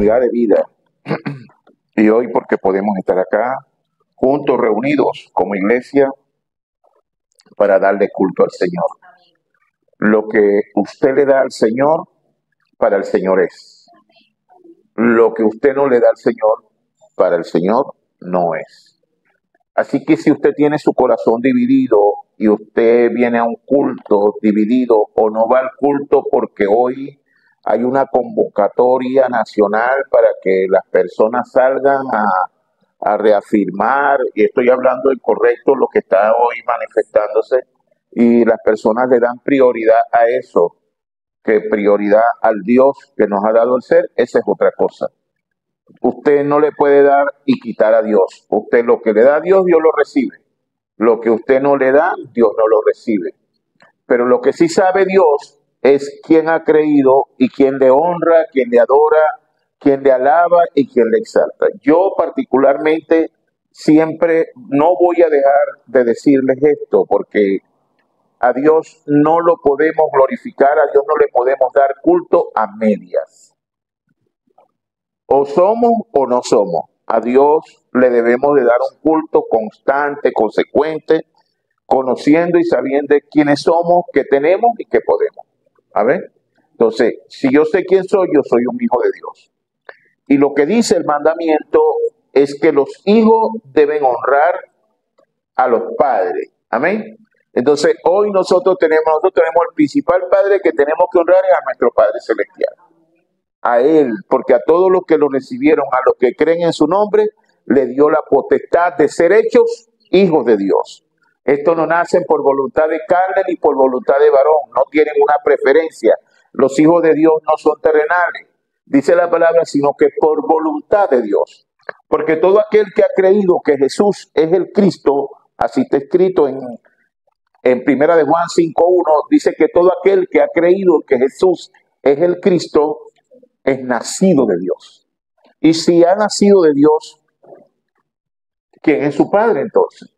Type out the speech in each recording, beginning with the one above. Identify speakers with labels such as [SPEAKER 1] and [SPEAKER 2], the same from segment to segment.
[SPEAKER 1] oportunidad de vida. Y hoy porque podemos estar acá juntos, reunidos como iglesia para darle culto al Señor. Lo que usted le da al Señor, para el Señor es. Lo que usted no le da al Señor, para el Señor no es. Así que si usted tiene su corazón dividido y usted viene a un culto dividido o no va al culto porque hoy hay una convocatoria nacional para que las personas salgan a reafirmar, y estoy hablando del correcto, lo que está hoy manifestándose, y las personas le dan prioridad a eso, que prioridad al Dios que nos ha dado el ser, esa es otra cosa. Usted no le puede dar y quitar a Dios. Usted lo que le da a Dios, Dios lo recibe. Lo que usted no le da, Dios no lo recibe. Pero lo que sí sabe Dios es quién ha creído y quién le honra, quién le adora, quién le alaba y quién le exalta. Yo particularmente siempre no voy a dejar de decirles esto, porque a Dios no lo podemos glorificar, a Dios no le podemos dar culto a medias. O somos o no somos. A Dios le debemos de dar un culto constante, consecuente, conociendo y sabiendo quiénes somos, qué tenemos y qué podemos. A ver, entonces, si yo sé quién soy, yo soy un hijo de Dios. Y lo que dice el mandamiento es que los hijos deben honrar a los padres. Amén. Entonces, hoy nosotros tenemos el principal padre que tenemos que honrar es a nuestro Padre Celestial. A Él, porque a todos los que lo recibieron, a los que creen en su nombre, le dio la potestad de ser hechos hijos de Dios. Estos no nacen por voluntad de carne ni por voluntad de varón, no tienen una preferencia. Los hijos de Dios no son terrenales, dice la palabra, sino que por voluntad de Dios. Porque todo aquel que ha creído que Jesús es el Cristo, así está escrito en Primera de Juan 5:1, dice que todo aquel que ha creído que Jesús es el Cristo, es nacido de Dios. Y si ha nacido de Dios, ¿quién es su padre entonces?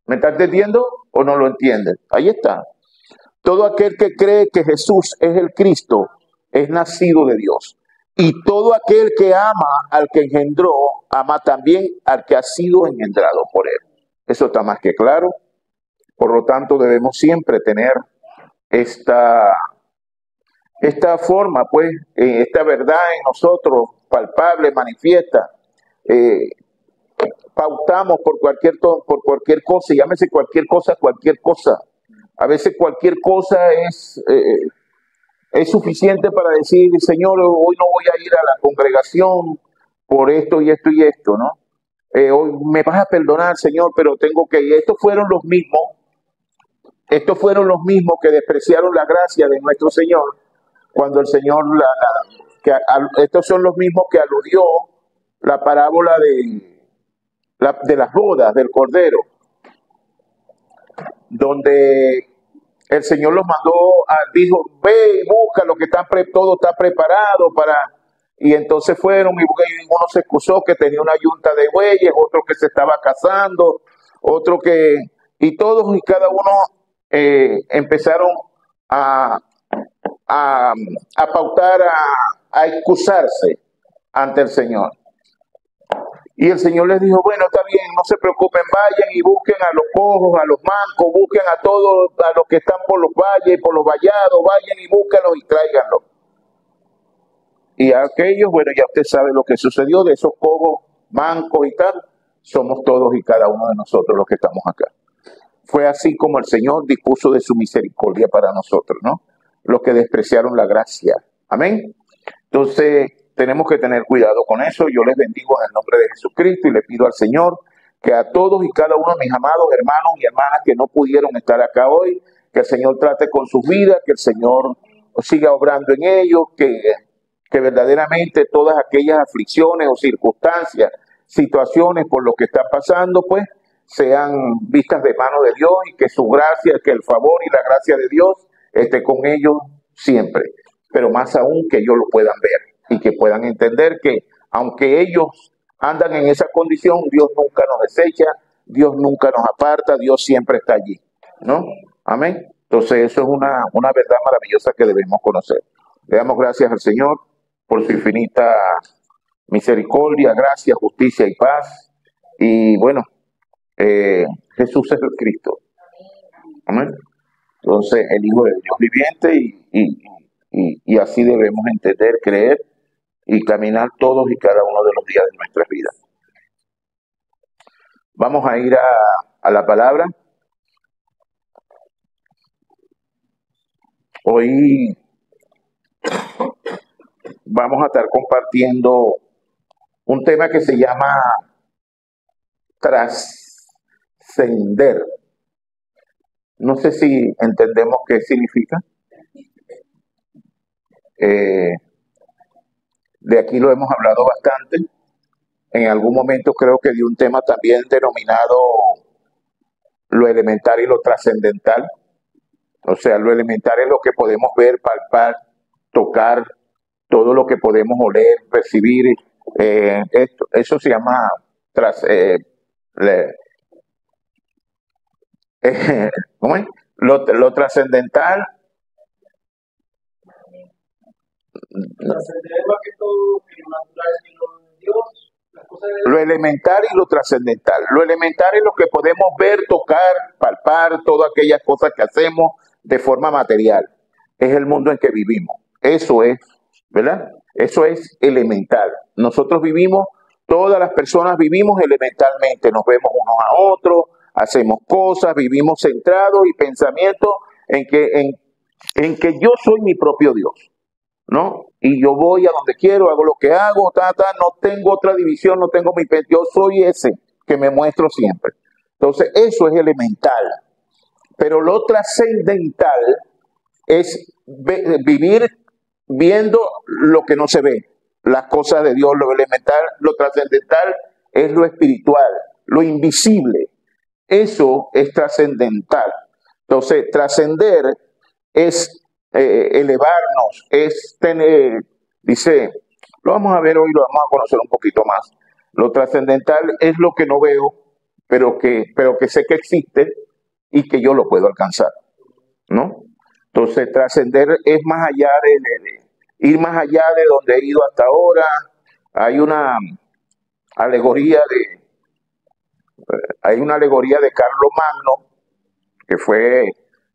[SPEAKER 1] ¿Me está entendiendo o no lo entienden? Ahí está. Todo aquel que cree que Jesús es el Cristo es nacido de Dios. Y todo aquel que ama al que engendró, ama también al que ha sido engendrado por él. Eso está más que claro. Por lo tanto, debemos siempre tener esta forma, pues, esta verdad en nosotros, palpable, manifiesta. Pautamos por cualquier cosa, llámese cualquier cosa. A veces cualquier cosa es suficiente para decir, Señor, hoy no voy a ir a la congregación por esto y esto y esto, ¿no? Hoy me vas a perdonar, Señor, pero tengo que ir. Estos fueron los mismos que despreciaron la gracia de nuestro Señor, cuando el Señor, estos son los mismos que aludió la parábola de las bodas del Cordero, donde el Señor los mandó, dijo, ve y busca lo que todo está preparado para... Y entonces fueron y uno se excusó que tenía una yunta de bueyes, otro que se estaba casando, otro que... Y todos y cada uno empezaron a pautar, a excusarse ante el Señor. Y el Señor les dijo, bueno, está bien, no se preocupen, vayan y busquen a los cojos, a los mancos, busquen a todos, a los que están por los valles, por los vallados, vayan y búsquenlos y tráiganlos. Y aquellos, bueno, ya usted sabe lo que sucedió de esos cojos, mancos y tal, somos todos y cada uno de nosotros los que estamos acá. Fue así como el Señor dispuso de su misericordia para nosotros, ¿no? Los que despreciaron la gracia. Amén. Entonces, tenemos que tener cuidado con eso. Yo les bendigo en el nombre de Jesucristo y le pido al Señor que a todos y cada uno de mis amados hermanos y hermanas que no pudieron estar acá hoy, que el Señor trate con sus vidas, que el Señor siga obrando en ellos, que verdaderamente todas aquellas aflicciones o circunstancias, situaciones por lo que están pasando, pues, sean vistas de mano de Dios y que su gracia, que el favor y la gracia de Dios esté con ellos siempre. Pero más aún que ellos lo puedan ver y que puedan entender que aunque ellos andan en esa condición, Dios nunca nos desecha, Dios nunca nos aparta, Dios siempre está allí, ¿no? Amén. Entonces eso es una verdad maravillosa que debemos conocer. Le damos gracias al Señor por su infinita misericordia, gracia, justicia y paz. Y bueno, Jesús es el Cristo. Amén. Entonces, el Hijo del Dios viviente y así debemos entender, creer y caminar todos y cada uno de los días de nuestras vidas. Vamos a ir a la palabra. Hoy vamos a estar compartiendo un tema que se llama trascender. No sé si entendemos qué significa. De aquí lo hemos hablado bastante. En algún momento creo que di un tema también denominado lo elemental y lo trascendental. O sea, lo elemental es lo que podemos ver, palpar, tocar, todo lo que podemos oler, percibir. Eso se llama ¿cómo es? Lo trascendental. Lo elemental y lo trascendental. Lo elemental es lo que podemos ver, tocar, palpar, todas aquellas cosas que hacemos de forma material. Es el mundo en que vivimos. Eso es, ¿verdad? Eso es elemental. Nosotros vivimos, todas las personas vivimos elementalmente. Nos vemos unos a otros, hacemos cosas, vivimos centrados y pensamientos en que yo soy mi propio Dios, ¿no? Y yo voy a donde quiero, hago lo que hago, no tengo otra división, no tengo yo soy ese que me muestro siempre. Entonces, eso es elemental. Pero lo trascendental es vivir viendo lo que no se ve, las cosas de Dios. Lo elemental, lo trascendental es lo espiritual, lo invisible. Eso es trascendental. Entonces, trascender es elevarnos, es tener, dice, lo vamos a ver hoy, lo vamos a conocer un poquito más. Lo trascendental es lo que no veo, pero que sé que existe y que yo lo puedo alcanzar, ¿no? Entonces, trascender es más allá ir más allá de donde he ido hasta ahora. Hay una alegoría de Carlos Magno, que fue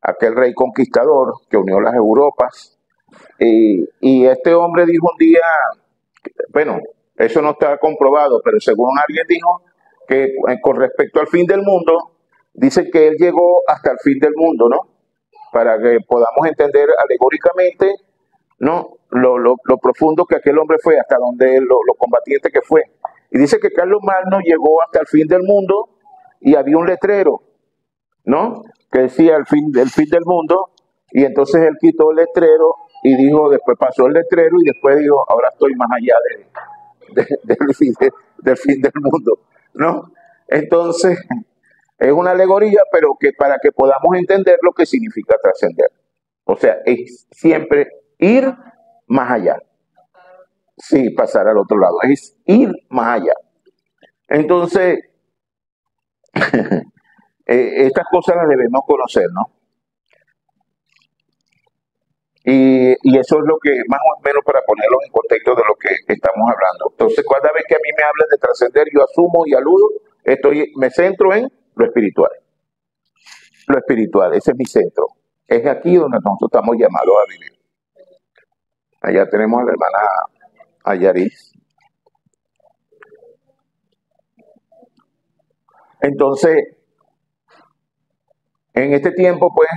[SPEAKER 1] aquel rey conquistador que unió las Europas. Y este hombre dijo un día, bueno, eso no está comprobado, pero según alguien dijo que con respecto al fin del mundo, dice que él llegó hasta el fin del mundo, ¿no? Para que podamos entender alegóricamente, ¿no? Lo profundo que aquel hombre fue, hasta donde lo combatiente que fue. Y dice que Carlos Magno llegó hasta el fin del mundo y había un letrero, ¿no? Que decía el fin del mundo, y entonces él quitó el letrero y dijo, después pasó el letrero y después dijo, ahora estoy más allá del fin del mundo, ¿no? Entonces, es una alegoría, pero que para que podamos entender lo que significa trascender. O sea, es siempre ir más allá. Sí, pasar al otro lado, es ir más allá. Entonces, estas cosas las debemos conocer, ¿no? Y eso es lo que, más o menos, para ponerlo en contexto de lo que estamos hablando. Entonces, cada vez que a mí me hablan de trascender, yo asumo y aludo, me centro en lo espiritual. Lo espiritual, ese es mi centro. Es aquí donde nosotros estamos llamados a vivir. Allá tenemos a la hermana Ayaris. Entonces, en este tiempo, pues,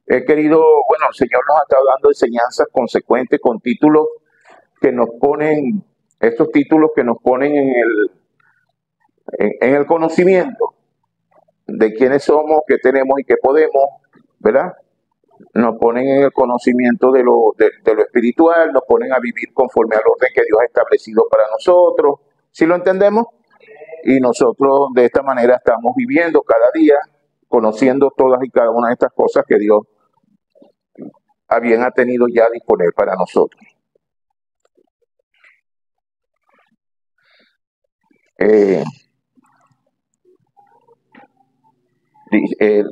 [SPEAKER 1] he querido, bueno, el Señor nos ha estado dando enseñanzas consecuentes con títulos que nos ponen, estos títulos que nos ponen en el conocimiento de quiénes somos, qué tenemos y qué podemos, ¿verdad? Nos ponen en el conocimiento de lo espiritual, nos ponen a vivir conforme al orden que Dios ha establecido para nosotros. ¿Sí lo entendemos? Y nosotros de esta manera estamos viviendo cada día, conociendo todas y cada una de estas cosas que Dios ha tenido ya disponer para nosotros.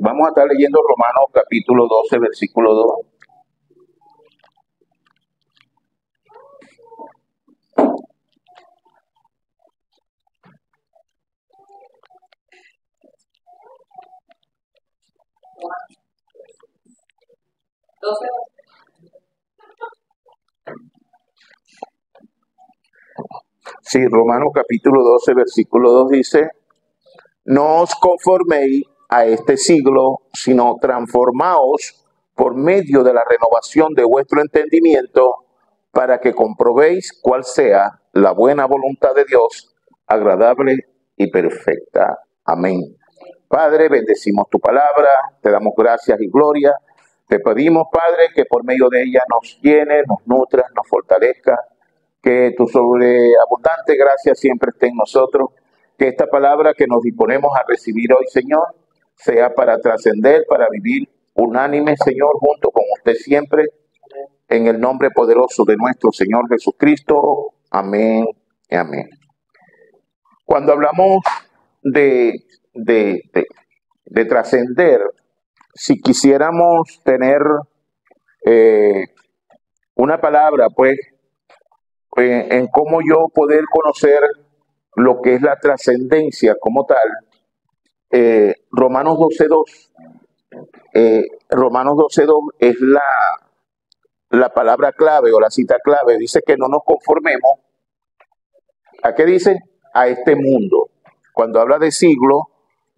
[SPEAKER 1] Vamos a estar leyendo Romanos capítulo 12, versículo 2. Sí, Romanos capítulo 12, versículo 2 dice, no os conforméis a este siglo, sino transformaos por medio de la renovación de vuestro entendimiento, para que comprobéis cuál sea la buena voluntad de Dios, agradable y perfecta. Amén. Padre, bendecimos tu palabra, te damos gracias y gloria. Te pedimos, Padre, que por medio de ella nos llene, nos nutras, nos fortalezca, que tu sobreabundante gracia siempre esté en nosotros, que esta palabra que nos disponemos a recibir hoy, Señor, sea para trascender, para vivir unánime, Señor, junto con usted siempre, en el nombre poderoso de nuestro Señor Jesucristo. Amén y amén. Cuando hablamos de trascender, si quisiéramos tener una palabra, pues, en cómo yo poder conocer lo que es la trascendencia como tal, Romanos 12.2. Romanos 12.2 es la palabra clave o la cita clave. Dice que no nos conformemos. ¿A qué dice? A este mundo. Cuando habla de siglo,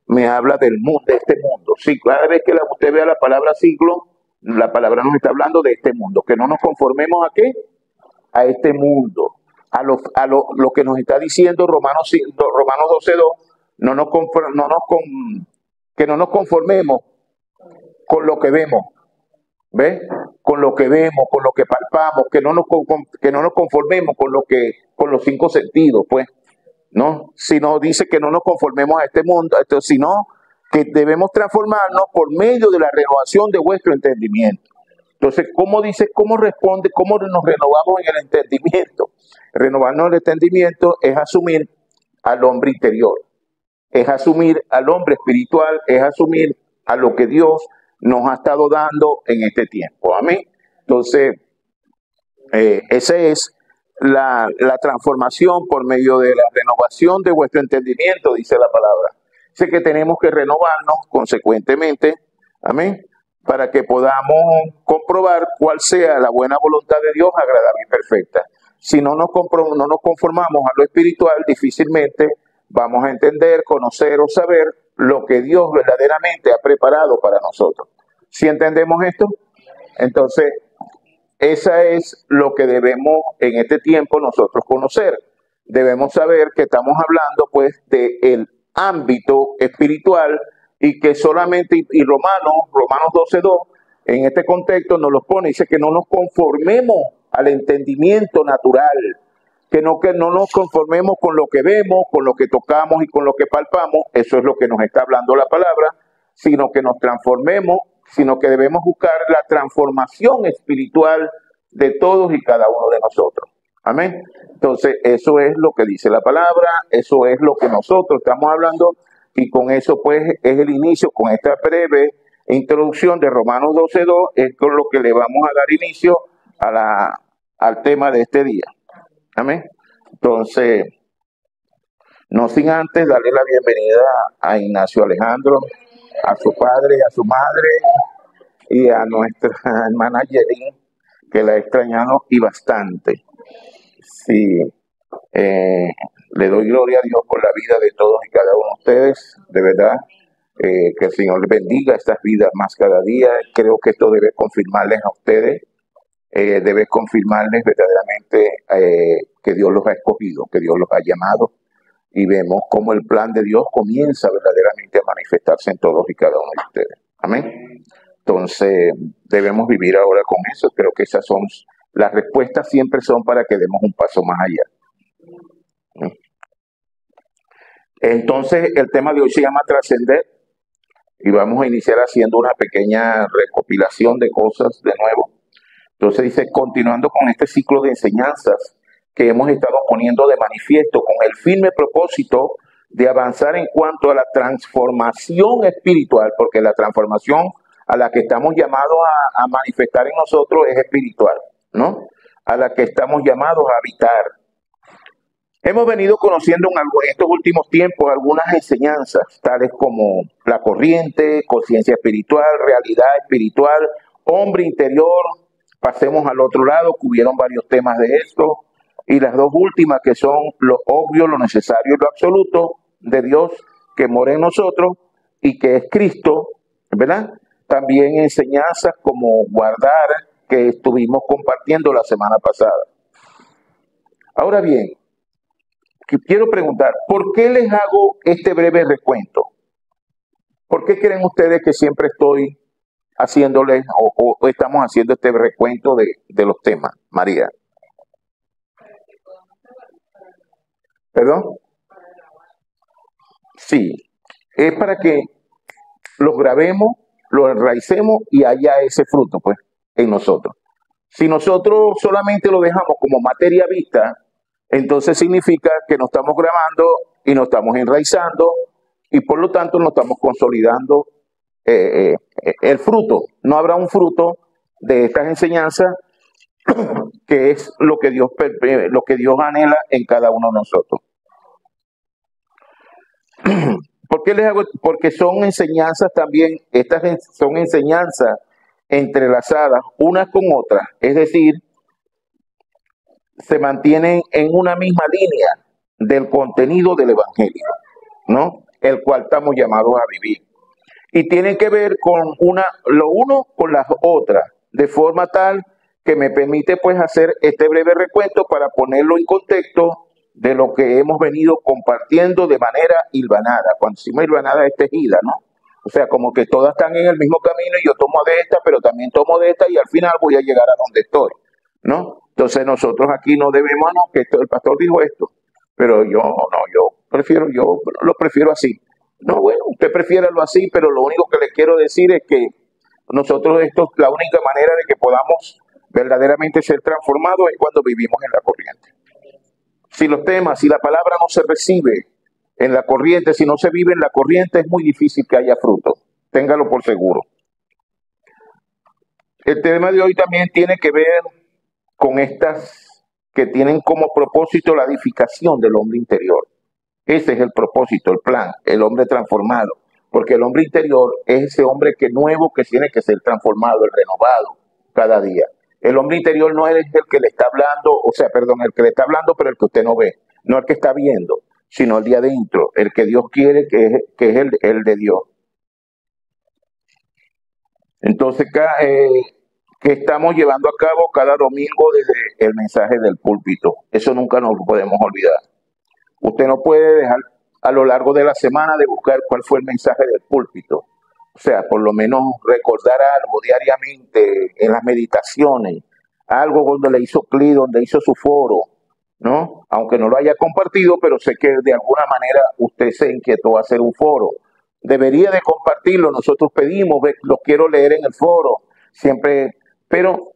[SPEAKER 1] me habla del mundo, de este mundo. Sí, cada vez que usted vea la palabra siglo, la palabra nos está hablando de este mundo. Que no nos conformemos a qué, a este mundo, a lo que nos está diciendo Romanos 12.2, que no nos conformemos con lo que vemos, ¿ves? Con lo que vemos, con lo que palpamos, que no nos conformemos con los cinco sentidos, pues, ¿no? Sino dice que no nos conformemos a este mundo, sino que debemos transformarnos por medio de la renovación de vuestro entendimiento. Entonces, ¿cómo dice, cómo responde, cómo nos renovamos en el entendimiento? Renovarnos el entendimiento es asumir al hombre interior, es asumir al hombre espiritual, es asumir a lo que Dios nos ha estado dando en este tiempo. Amén. Entonces, esa es la transformación por medio de la renovación de vuestro entendimiento, dice la palabra. Dice que tenemos que renovarnos consecuentemente, amén, para que podamos comprobar cuál sea la buena voluntad de Dios, agradable y perfecta. Si no nos conformamos a lo espiritual, difícilmente vamos a entender, conocer o saber lo que Dios verdaderamente ha preparado para nosotros. ¿Sí entendemos esto? Entonces, esa es lo que debemos en este tiempo nosotros conocer. Debemos saber que estamos hablando pues del ámbito espiritual y que solamente, y Romanos 12.2, en este contexto nos lo pone, dice que no nos conformemos al entendimiento natural, que no nos conformemos con lo que vemos, con lo que tocamos y con lo que palpamos. Eso es lo que nos está hablando la palabra, sino que nos transformemos, sino que debemos buscar la transformación espiritual de todos y cada uno de nosotros. Amén. Entonces, eso es lo que dice la palabra, eso es lo que nosotros estamos hablando, y con eso pues es el inicio, con esta breve introducción de Romanos 12.2, es con lo que le vamos a dar inicio al tema de este día. Amén. Entonces, no sin antes darle la bienvenida a Ignacio Alejandro, a su padre, a su madre y a nuestra hermana Yelín, que la he extrañado y bastante. Sí, le doy gloria a Dios por la vida de todos y cada uno de ustedes, de verdad, que el Señor les bendiga estas vidas más cada día. Creo que esto debe confirmarles a ustedes, debe confirmarles verdaderamente que Dios los ha escogido, que Dios los ha llamado, y vemos cómo el plan de Dios comienza verdaderamente a manifestarse en todos y cada uno de ustedes. Amén. Entonces, debemos vivir ahora con eso. Creo que esas son las respuestas, siempre son para que demos un paso más allá. Entonces, el tema de hoy se llama trascender, y vamos a iniciar haciendo una pequeña recopilación de cosas de nuevo. Entonces dice, continuando con este ciclo de enseñanzas que hemos estado poniendo de manifiesto con el firme propósito de avanzar en cuanto a la transformación espiritual, porque la transformación a la que estamos llamados a manifestar en nosotros es espiritual, ¿no? A la que estamos llamados a habitar. Hemos venido conociendo en estos últimos tiempos algunas enseñanzas, tales como la corriente, conciencia espiritual, realidad espiritual, hombre interior. Pasemos al otro lado, que hubieron varios temas de esto. y las dos últimas que son lo obvio, lo necesario y lo absoluto de Dios que mora en nosotros y que es Cristo, ¿verdad? También enseñanzas como guardar que estuvimos compartiendo la semana pasada. Ahora bien, quiero preguntar, ¿por qué les hago este breve recuento? ¿Por qué creen ustedes que siempre estoy haciéndoles o estamos haciendo este recuento de los temas, María? ¿Perdón? Sí, es para que los grabemos, los enraicemos y haya ese fruto, pues, en nosotros. Si nosotros solamente lo dejamos como materia vista, entonces significa que no estamos grabando y no estamos enraizando y por lo tanto no estamos consolidando el fruto. No habrá un fruto de estas enseñanzas que es lo que Dios anhela en cada uno de nosotros. ¿Por qué les hago? Porque son enseñanzas también, estas son enseñanzas entrelazadas unas con otras, es decir, se mantienen en una misma línea del contenido del Evangelio, ¿no? El cual estamos llamados a vivir. Y tienen que ver con lo uno con las otras, de forma tal que me permite pues hacer este breve recuento para ponerlo en contexto de lo que hemos venido compartiendo de manera hilvanada. Cuando decimos hilvanada es tejida, ¿no? O sea, como que todas están en el mismo camino y yo tomo de esta, pero también tomo de esta y al final voy a llegar a donde estoy, ¿no? Entonces nosotros aquí no debemos, no, que el pastor dijo esto, pero yo lo prefiero así. No, bueno, usted prefiéralo así, pero lo único que le quiero decir es que nosotros la única manera de que podamos verdaderamente ser transformados es cuando vivimos en la corriente. Si los temas, si la palabra no se recibe en la corriente, si no se vive en la corriente, es muy difícil que haya fruto. Téngalo por seguro. El tema de hoy también tiene que ver con estas que tienen como propósito la edificación del hombre interior. Ese es el propósito, el plan, el hombre transformado. Porque el hombre interior es ese hombre nuevo que tiene que ser transformado, el renovado cada día. El hombre interior no es el que le está hablando, el que le está hablando, pero el que usted no ve. No el que está viendo, sino el de adentro, el que Dios quiere, que es el de Dios. Entonces, que estamos llevando a cabo cada domingo desde el mensaje del púlpito. Eso nunca nos lo podemos olvidar. Usted no puede dejar a lo largo de la semana de buscar cuál fue el mensaje del púlpito. O sea, por lo menos recordar algo diariamente en las meditaciones, algo donde le hizo clic, donde hizo su foro, ¿no? Aunque no lo haya compartido, pero sé que de alguna manera usted se inquietó a hacer un foro. Debería de compartirlo, nosotros pedimos, lo quiero leer en el foro, siempre, pero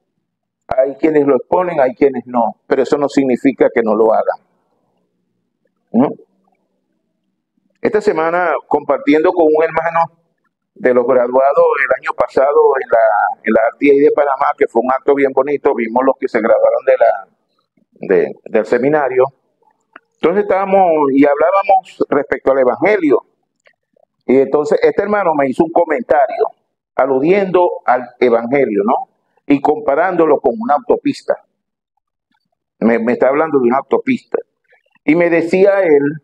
[SPEAKER 1] hay quienes lo exponen, hay quienes no, pero eso no significa que no lo hagan, ¿no? Esta semana, compartiendo con un hermano de los graduados el año pasado en la RTI de Panamá, que fue un acto bien bonito, vimos los que se graduaron del seminario. Entonces estábamos y hablábamos respecto al Evangelio. Y entonces este hermano me hizo un comentario aludiendo al Evangelio, ¿no? Y comparándolo con una autopista. Me está hablando de una autopista. Y me decía él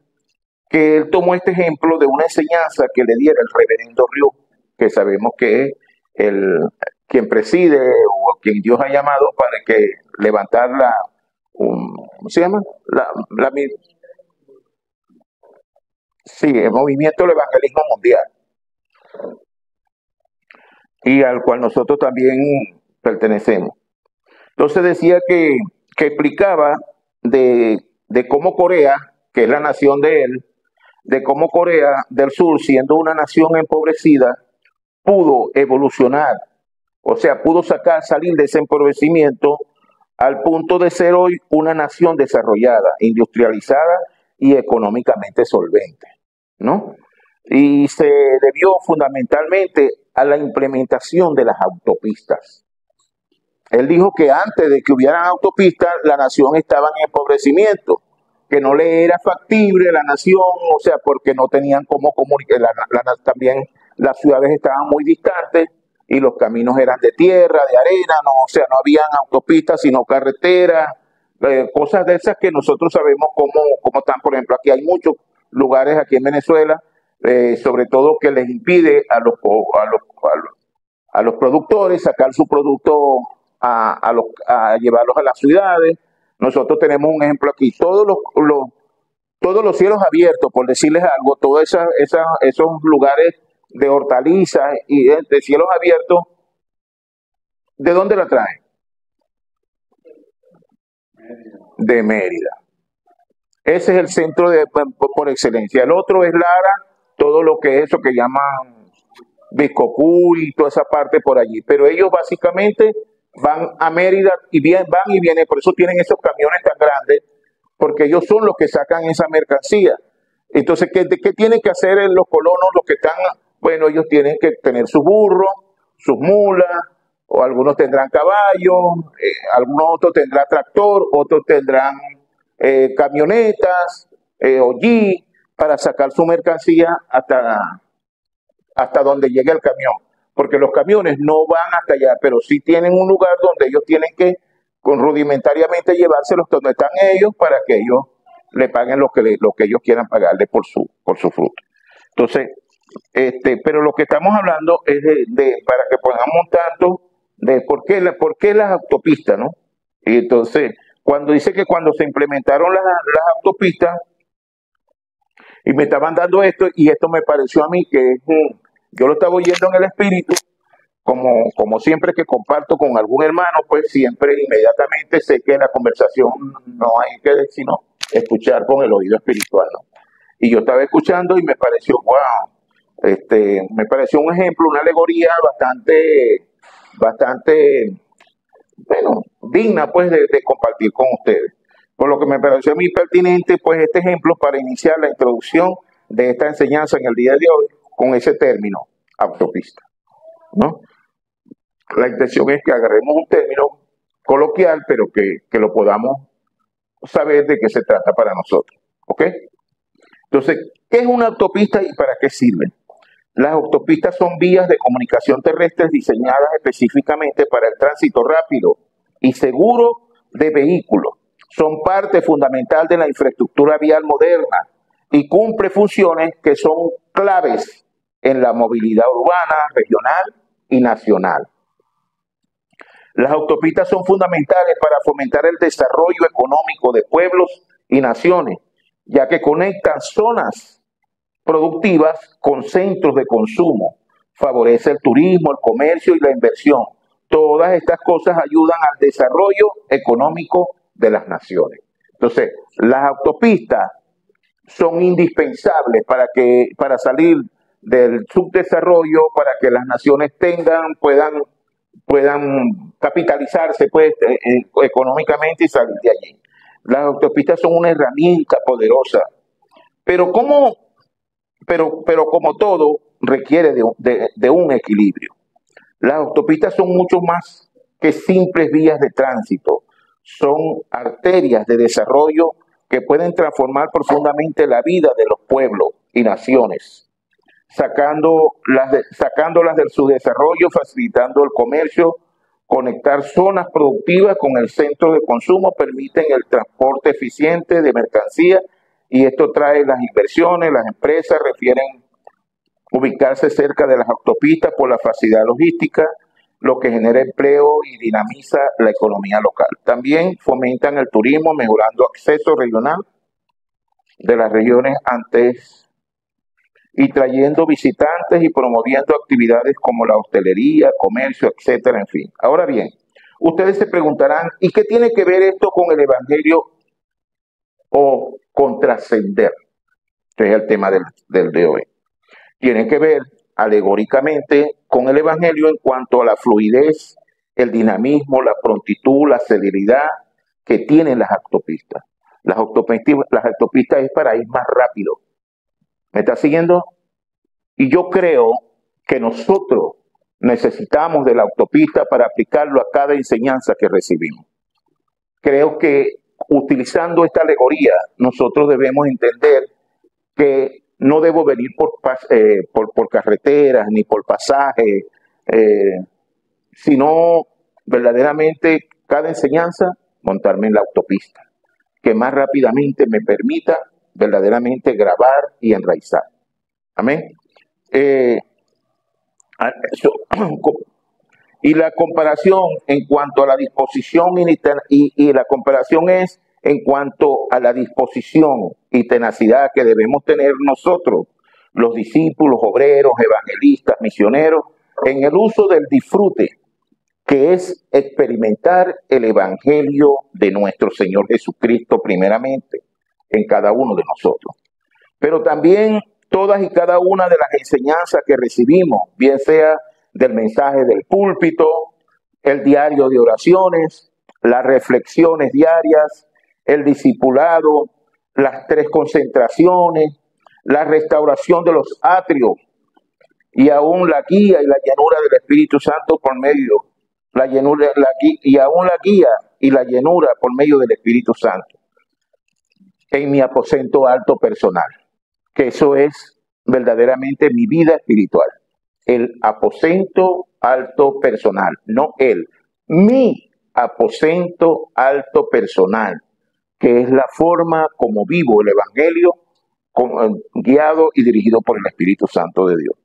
[SPEAKER 1] que él tomó este ejemplo de una enseñanza que le diera el reverendo Riu, que sabemos que es quien preside o quien Dios ha llamado para que levantar ¿cómo se llama? Sí, el movimiento del evangelismo mundial, y al cual nosotros también pertenecemos. Entonces decía que explicaba de cómo Corea, que es la nación de él, de cómo Corea del Sur, siendo una nación empobrecida, pudo evolucionar, o sea, pudo salir de ese empobrecimiento al punto de ser hoy una nación desarrollada, industrializada y económicamente solvente, ¿no? Y se debió fundamentalmente a la implementación de las autopistas. Él dijo que antes de que hubieran autopistas, la nación estaba en empobrecimiento, que no le era factible la nación, o sea, porque no tenían cómo comunicar, también las ciudades estaban muy distantes y los caminos eran de tierra, de arena, no, o sea, no habían autopistas, sino carreteras, cosas de esas que nosotros sabemos cómo están. Por ejemplo, aquí hay muchos lugares aquí en Venezuela, sobre todo que les impide a los productores sacar su producto a llevarlos a las ciudades. Nosotros tenemos un ejemplo aquí, todos los cielos abiertos, por decirles algo, todos esos lugares de hortalizas y de cielos abiertos, ¿de dónde la traen? De Mérida. Ese es el centro por excelencia. El otro es Lara, todo lo que es eso que llaman Biscocuy y toda esa parte por allí. Pero ellos básicamente van a Mérida y van y vienen, por eso tienen esos camiones tan grandes, porque ellos son los que sacan esa mercancía. Entonces, ¿qué tienen que hacer los colonos, los que están? Bueno, ellos tienen que tener sus burros, sus mulas, o algunos tendrán caballos, algunos otros tendrán tractor, otros tendrán camionetas o jeep para sacar su mercancía hasta donde llegue el camión. Porque los camiones no van hasta allá, pero sí tienen un lugar donde ellos tienen que rudimentariamente llevárselos donde están ellos para que ellos le paguen lo que ellos quieran pagarle por su fruto. Entonces, pero lo que estamos hablando es para que pongamos un tanto de por qué las autopistas, ¿no? Y entonces, cuando dice que cuando se implementaron las autopistas, y me estaban dando esto, y esto me pareció a mí que yo lo estaba oyendo en el espíritu, como siempre que comparto con algún hermano, pues siempre inmediatamente sé que en la conversación no hay que decir, sino escuchar con el oído espiritual, ¿no? Y yo estaba escuchando y me pareció, wow, me pareció un ejemplo, una alegoría bastante, bueno, digna pues de compartir con ustedes. Por lo que me pareció muy pertinente pues este ejemplo para iniciar la introducción de esta enseñanza en el día de hoy con ese término, autopista, ¿no? La intención es que agarremos un término coloquial, pero que lo podamos saber de qué se trata para nosotros, ¿ok? Entonces, ¿qué es una autopista y para qué sirven? Las autopistas son vías de comunicación terrestres diseñadas específicamente para el tránsito rápido y seguro de vehículos. Son parte fundamental de la infraestructura vial moderna y cumple funciones que son claves en la movilidad urbana, regional y nacional. Las autopistas son fundamentales para fomentar el desarrollo económico de pueblos y naciones, ya que conectan zonas productivas con centros de consumo, favorece el turismo, el comercio y la inversión. Todas estas cosas ayudan al desarrollo económico de las naciones. Entonces, las autopistas son indispensables para salir del subdesarrollo, para que las naciones puedan capitalizarse pues, económicamente y salir de allí. Las autopistas son una herramienta poderosa, pero como todo requiere de un equilibrio. Las autopistas son mucho más que simples vías de tránsito, son arterias de desarrollo que pueden transformar profundamente la vida de los pueblos y naciones, sacándolas de su desarrollo, facilitando el comercio, conectar zonas productivas con el centro de consumo, permiten el transporte eficiente de mercancías y esto trae las inversiones. Las empresas refieren ubicarse cerca de las autopistas por la facilidad logística, lo que genera empleo y dinamiza la economía local. También fomentan el turismo, mejorando acceso regional de las regiones antes y trayendo visitantes y promoviendo actividades como la hostelería, comercio, etcétera, en fin. Ahora bien, ustedes se preguntarán, ¿y qué tiene que ver esto con el Evangelio o con trascender? Este es el tema del de hoy. Tiene que ver alegóricamente con el Evangelio en cuanto a la fluidez, el dinamismo, la prontitud, la celeridad que tienen las autopistas. Las autopistas es para ir más rápido. ¿Me está siguiendo? Y yo creo que nosotros necesitamos de la autopista para aplicarlo a cada enseñanza que recibimos. Creo que utilizando esta alegoría, nosotros debemos entender que no debo venir por carreteras ni por pasajes, sino verdaderamente cada enseñanza montarme en la autopista, que más rápidamente me permita verdaderamente grabar y enraizar. Amén. Y la comparación en cuanto a la disposición y la comparación es en cuanto a la disposición y tenacidad que debemos tener nosotros, los discípulos, obreros, evangelistas, misioneros, en el uso del disfrute, que es experimentar el evangelio de nuestro Señor Jesucristo primeramente en cada uno de nosotros. Pero también todas y cada una de las enseñanzas que recibimos, bien sea del mensaje del púlpito, el diario de oraciones, las reflexiones diarias, el discipulado, las 3 concentraciones, la restauración de los atrios y aún la guía y la llenura del Espíritu Santo por medio, y aún la guía y la llenura por medio del Espíritu Santo en mi aposento alto personal, que eso es verdaderamente mi vida espiritual. El aposento alto personal, no él, mi aposento alto personal, que es la forma como vivo el Evangelio, guiado y dirigido por el Espíritu Santo de Dios.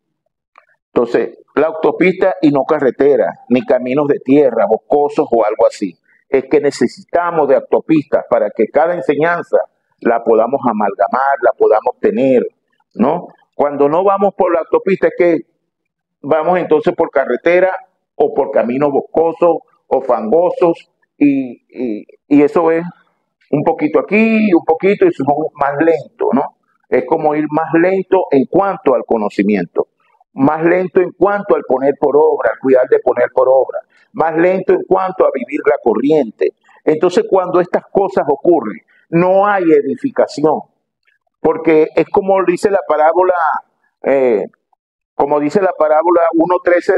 [SPEAKER 1] Entonces, la autopista y no carretera, ni caminos de tierra, boscosos o algo así. Es que necesitamos de autopistas para que cada enseñanza la podamos amalgamar, la podamos tener, ¿no? Cuando no vamos por la autopista es que vamos entonces por carretera o por caminos boscosos o fangosos y eso es un poquito aquí, un poquito, y eso es más lento, ¿no? Es como ir más lento en cuanto al conocimiento, más lento en cuanto al poner por obra, al cuidar de poner por obra, más lento en cuanto a vivir la corriente. Entonces, cuando estas cosas ocurren, no hay edificación, porque es como dice la parábola, como dice la parábola 1:13,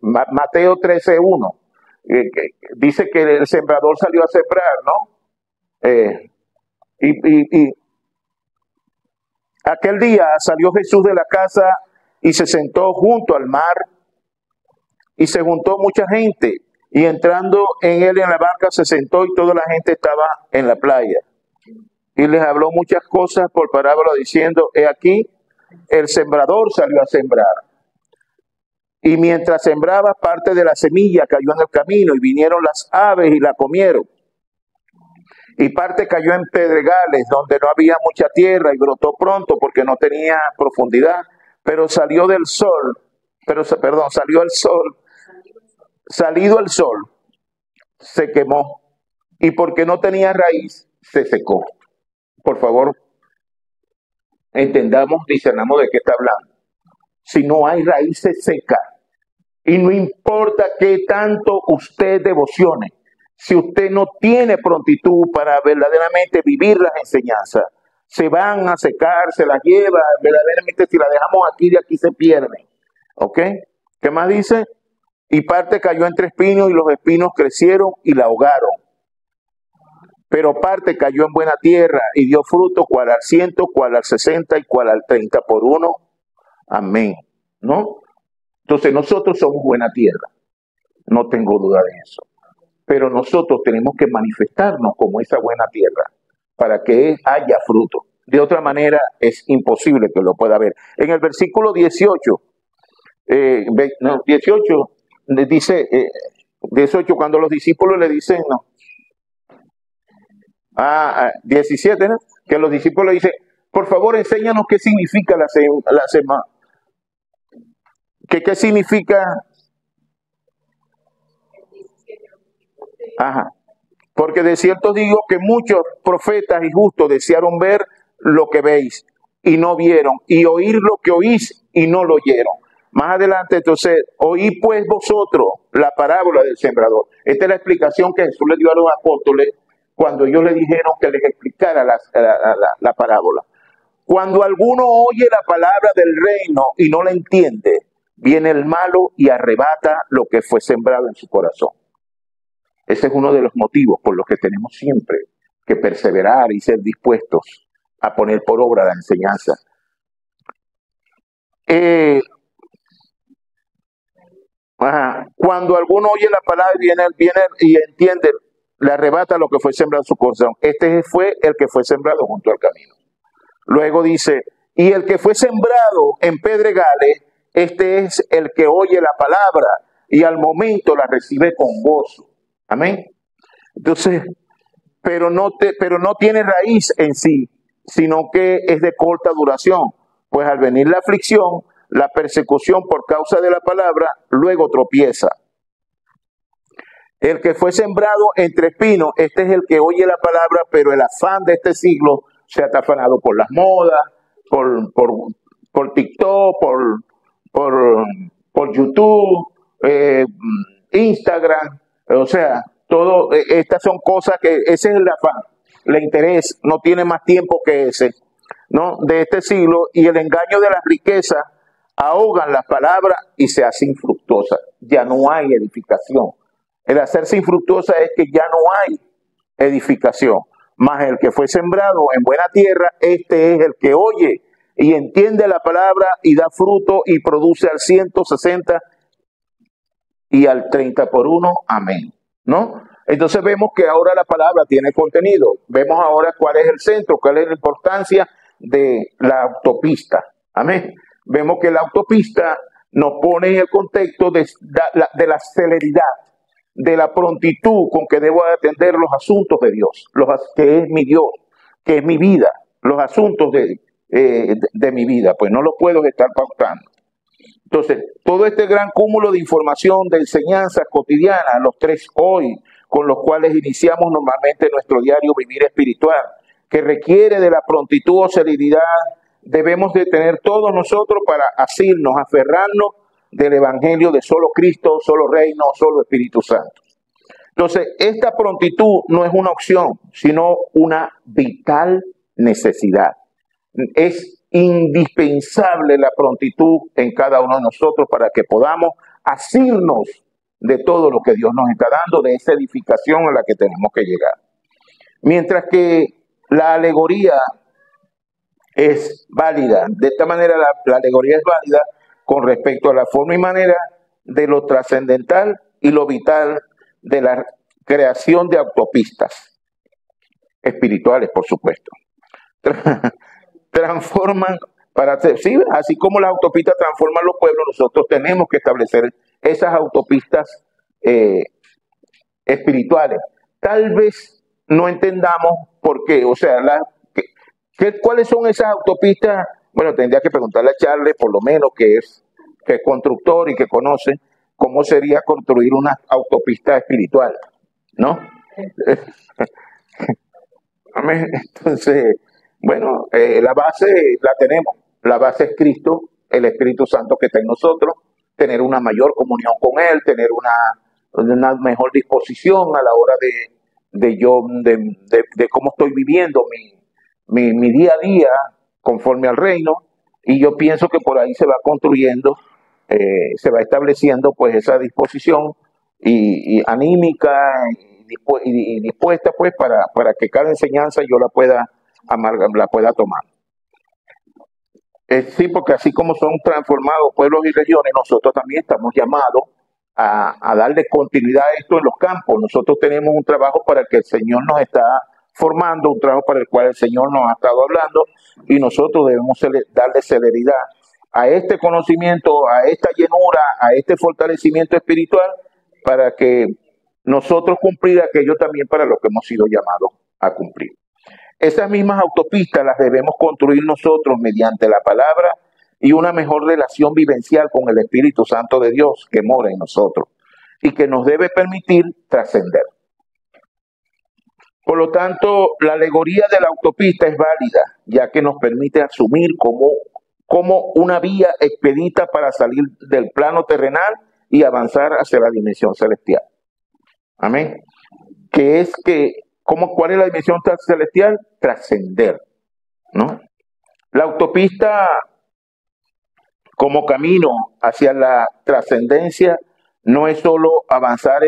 [SPEAKER 1] Mateo 13:1, dice que el sembrador salió a sembrar, ¿no? Y aquel día salió Jesús de la casa y se sentó junto al mar y se juntó mucha gente y entrando en él en la barca se sentó y toda la gente estaba en la playa. Y les habló muchas cosas por parábola diciendo, he aquí, el sembrador salió a sembrar. Y mientras sembraba, parte de la semilla cayó en el camino y vinieron las aves y la comieron. Y parte cayó en pedregales donde no había mucha tierra y brotó pronto porque no tenía profundidad. Pero salió el sol, salido el sol, se quemó. Y porque no tenía raíz, se secó. Por favor, entendamos, discernamos de qué está hablando. Si no hay raíz, se seca. Y no importa qué tanto usted devocione, si usted no tiene prontitud para verdaderamente vivir las enseñanzas, se van a secar, se las lleva, verdaderamente si la dejamos aquí, de aquí se pierden. ¿Ok? ¿Qué más dice? Y parte cayó entre espinos y los espinos crecieron y la ahogaron. Pero parte cayó en buena tierra y dio fruto, cual al 100, cual al 60 y cual al 30 por uno. Amén. ¿No? Entonces nosotros somos buena tierra. No tengo duda de eso. Pero nosotros tenemos que manifestarnos como esa buena tierra para que haya fruto. De otra manera es imposible que lo pueda haber. En el versículo 18, 18 dice, 18 cuando los discípulos le dicen, 17, ¿no? Que los discípulos dicen, por favor enséñanos qué significa la semana. ¿Qué significa? Porque de cierto digo que muchos profetas y justos desearon ver lo que veis y no vieron, y oír lo que oís y no lo oyeron. Más adelante, entonces, oí pues vosotros la parábola del sembrador. Esta es la explicación que Jesús le dio a los apóstoles cuando ellos le dijeron que les explicara la parábola. Cuando alguno oye la palabra del reino y no la entiende, viene el malo y arrebata lo que fue sembrado en su corazón. Ese es uno de los motivos por los que tenemos siempre que perseverar y ser dispuestos a poner por obra la enseñanza. Cuando alguno oye la palabra viene y entiende le arrebata lo que fue sembrado en su corazón. Este fue el que fue sembrado junto al camino. Luego dice, y el que fue sembrado en pedregales, este es el que oye la palabra y al momento la recibe con gozo. Amén. Entonces, pero no tiene raíz en sí, sino que es de corta duración. Pues al venir la aflicción, la persecución por causa de la palabra, luego tropieza. El que fue sembrado entre espinos, este es el que oye la palabra, pero el afán de este siglo se ha afanado por las modas, por TikTok, por YouTube, Instagram, o sea, todo, estas son cosas que ese es el afán, el interés, no tiene más tiempo que ese, ¿no? De este siglo, y el engaño de las riquezas ahogan las palabras y se hace infructuosa. Ya no hay edificación. El hacerse infructuosa es que ya no hay edificación. Mas el que fue sembrado en buena tierra, este es el que oye y entiende la palabra y da fruto y produce al 160 y al 30 por uno. Amén. ¿No? Entonces vemos que ahora la palabra tiene contenido. Vemos ahora cuál es el centro, cuál es la importancia de la autopista. Amén. Vemos que la autopista nos pone en el contexto de la celeridad, de la prontitud con que debo atender los asuntos de Dios, que es mi Dios, que es mi vida, los asuntos de mi vida, pues no los puedo estar pautando. Entonces, todo este gran cúmulo de información, de enseñanzas cotidianas, los 3 hoy, con los cuales iniciamos normalmente nuestro diario vivir espiritual, que requiere de la prontitud o celeridad, debemos de tener todos nosotros para asirnos, aferrarnos del evangelio de solo Cristo, solo Reino, solo Espíritu Santo. Entonces, esta prontitud no es una opción, sino una vital necesidad. Es indispensable la prontitud en cada uno de nosotros para que podamos asirnos de todo lo que Dios nos está dando, de esa edificación a la que tenemos que llegar. Mientras que la alegoría es válida, de esta manera la alegoría es válida con respecto a la forma y manera de lo trascendental y lo vital de la creación de autopistas espirituales, por supuesto. Transforman, sí, así como las autopistas transforman los pueblos, nosotros tenemos que establecer esas autopistas espirituales. Tal vez no entendamos por qué, o sea, ¿cuáles son esas autopistas? Bueno, tendría que preguntarle a Charles, por lo menos, que es constructor y que conoce, cómo sería construir una autopista espiritual, ¿no? Entonces, bueno, la base la tenemos. La base es Cristo, el Espíritu Santo que está en nosotros, tener una mayor comunión con Él, tener una mejor disposición a la hora de cómo estoy viviendo mi día a día conforme al reino, y yo pienso que por ahí se va construyendo, se va estableciendo pues esa disposición y anímica y dispuesta pues para que cada enseñanza yo la pueda tomar. Sí, porque así como son transformados pueblos y regiones, nosotros también estamos llamados a darle continuidad a esto en los campos. Nosotros tenemos un trabajo para el que el Señor nos está formando, un trabajo para el cual el Señor nos ha estado hablando, y nosotros debemos darle celeridad a este conocimiento, a esta llenura, a este fortalecimiento espiritual, para que nosotros cumplir aquello también para lo que hemos sido llamados a cumplir. Esas mismas autopistas las debemos construir nosotros mediante la palabra y una mejor relación vivencial con el Espíritu Santo de Dios que mora en nosotros y que nos debe permitir trascender. Por lo tanto, la alegoría de la autopista es válida, ya que nos permite asumir como una vía expedita para salir del plano terrenal y avanzar hacia la dimensión celestial. Amén. ¿Cuál es la dimensión celestial? Trascender, ¿no? La autopista como camino hacia la trascendencia no es solo avanzar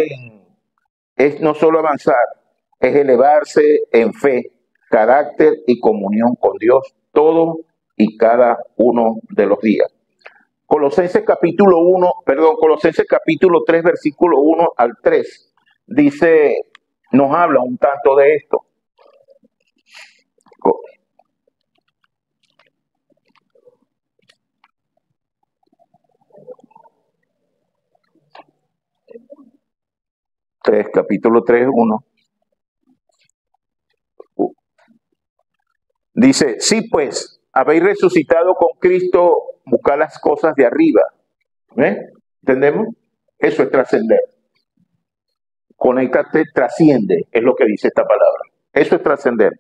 [SPEAKER 1] es elevarse en fe, carácter y comunión con Dios todo y cada uno de los días. Colosenses capítulo 3, versículo 1 al 3, dice nos habla un tanto de esto. 3, capítulo 3, 1. Dice, sí pues, habéis resucitado con Cristo, buscad las cosas de arriba. ¿Entendemos? Eso es trascender. Conéctate, trasciende, es lo que dice esta palabra. Eso es trascender.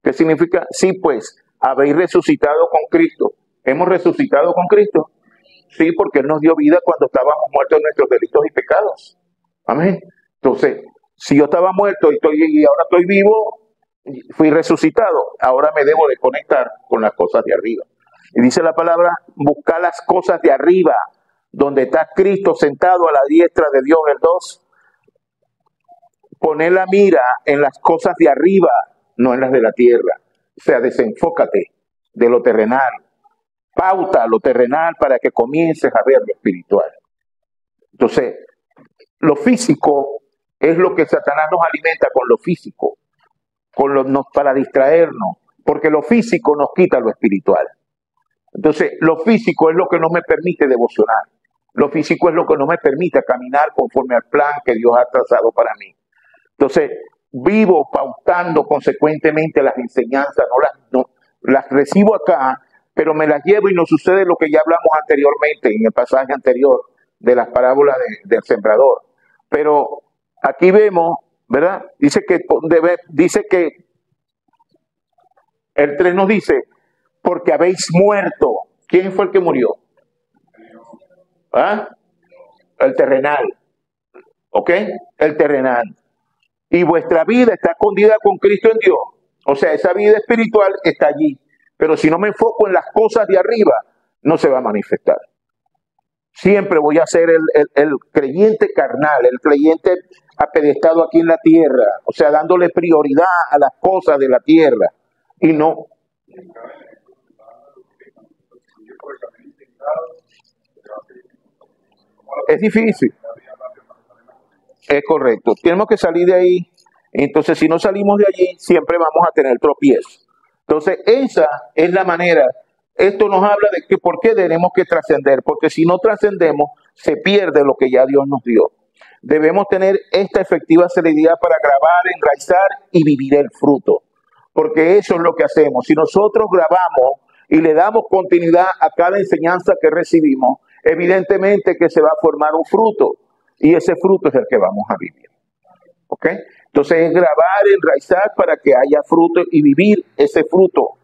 [SPEAKER 1] ¿Qué significa? Sí pues, habéis resucitado con Cristo. ¿Hemos resucitado con Cristo? Sí, porque Él nos dio vida cuando estábamos muertos en nuestros delitos y pecados. Amén. Entonces, si yo estaba muerto y ahora estoy vivo, fui resucitado, ahora me debo de conectar con las cosas de arriba. Y dice la palabra, buscar las cosas de arriba, donde está Cristo sentado a la diestra de Dios el 2. Poner la mira en las cosas de arriba, no en las de la tierra. O sea, desenfócate de lo terrenal. Pauta lo terrenal para que comiences a ver lo espiritual. Entonces, lo físico es lo que Satanás nos alimenta con lo físico, para distraernos, porque lo físico nos quita lo espiritual. Entonces, lo físico es lo que no me permite devocionar. Lo físico es lo que no me permite caminar conforme al plan que Dios ha trazado para mí. Entonces, vivo pautando consecuentemente las enseñanzas, no las recibo acá, pero me las llevo y no sucede lo que ya hablamos anteriormente, en el pasaje anterior de las parábolas del sembrador. Pero aquí vemos, ¿verdad? Dice que el 3 nos dice, porque habéis muerto. ¿Quién fue el que murió? ¿Ah? El terrenal. ¿Ok? El terrenal. Y vuestra vida está escondida con Cristo en Dios. O sea, esa vida espiritual está allí. Pero si no me enfoco en las cosas de arriba, no se va a manifestar. Siempre voy a ser el creyente carnal, el creyente apedestado aquí en la tierra. O sea, dándole prioridad a las cosas de la tierra. Y no. Es difícil. Es correcto. Tenemos que salir de ahí. Entonces, si no salimos de allí, siempre vamos a tener tropiezos. Entonces, esa es la manera. Esto nos habla de que por qué tenemos que trascender. Porque si no trascendemos, se pierde lo que ya Dios nos dio. Debemos tener esta efectiva celeridad para grabar, enraizar y vivir el fruto. Porque eso es lo que hacemos. Si nosotros grabamos y le damos continuidad a cada enseñanza que recibimos, evidentemente que se va a formar un fruto. Y ese fruto es el que vamos a vivir. ¿Ok? Entonces es grabar, enraizar para que haya fruto y vivir ese fruto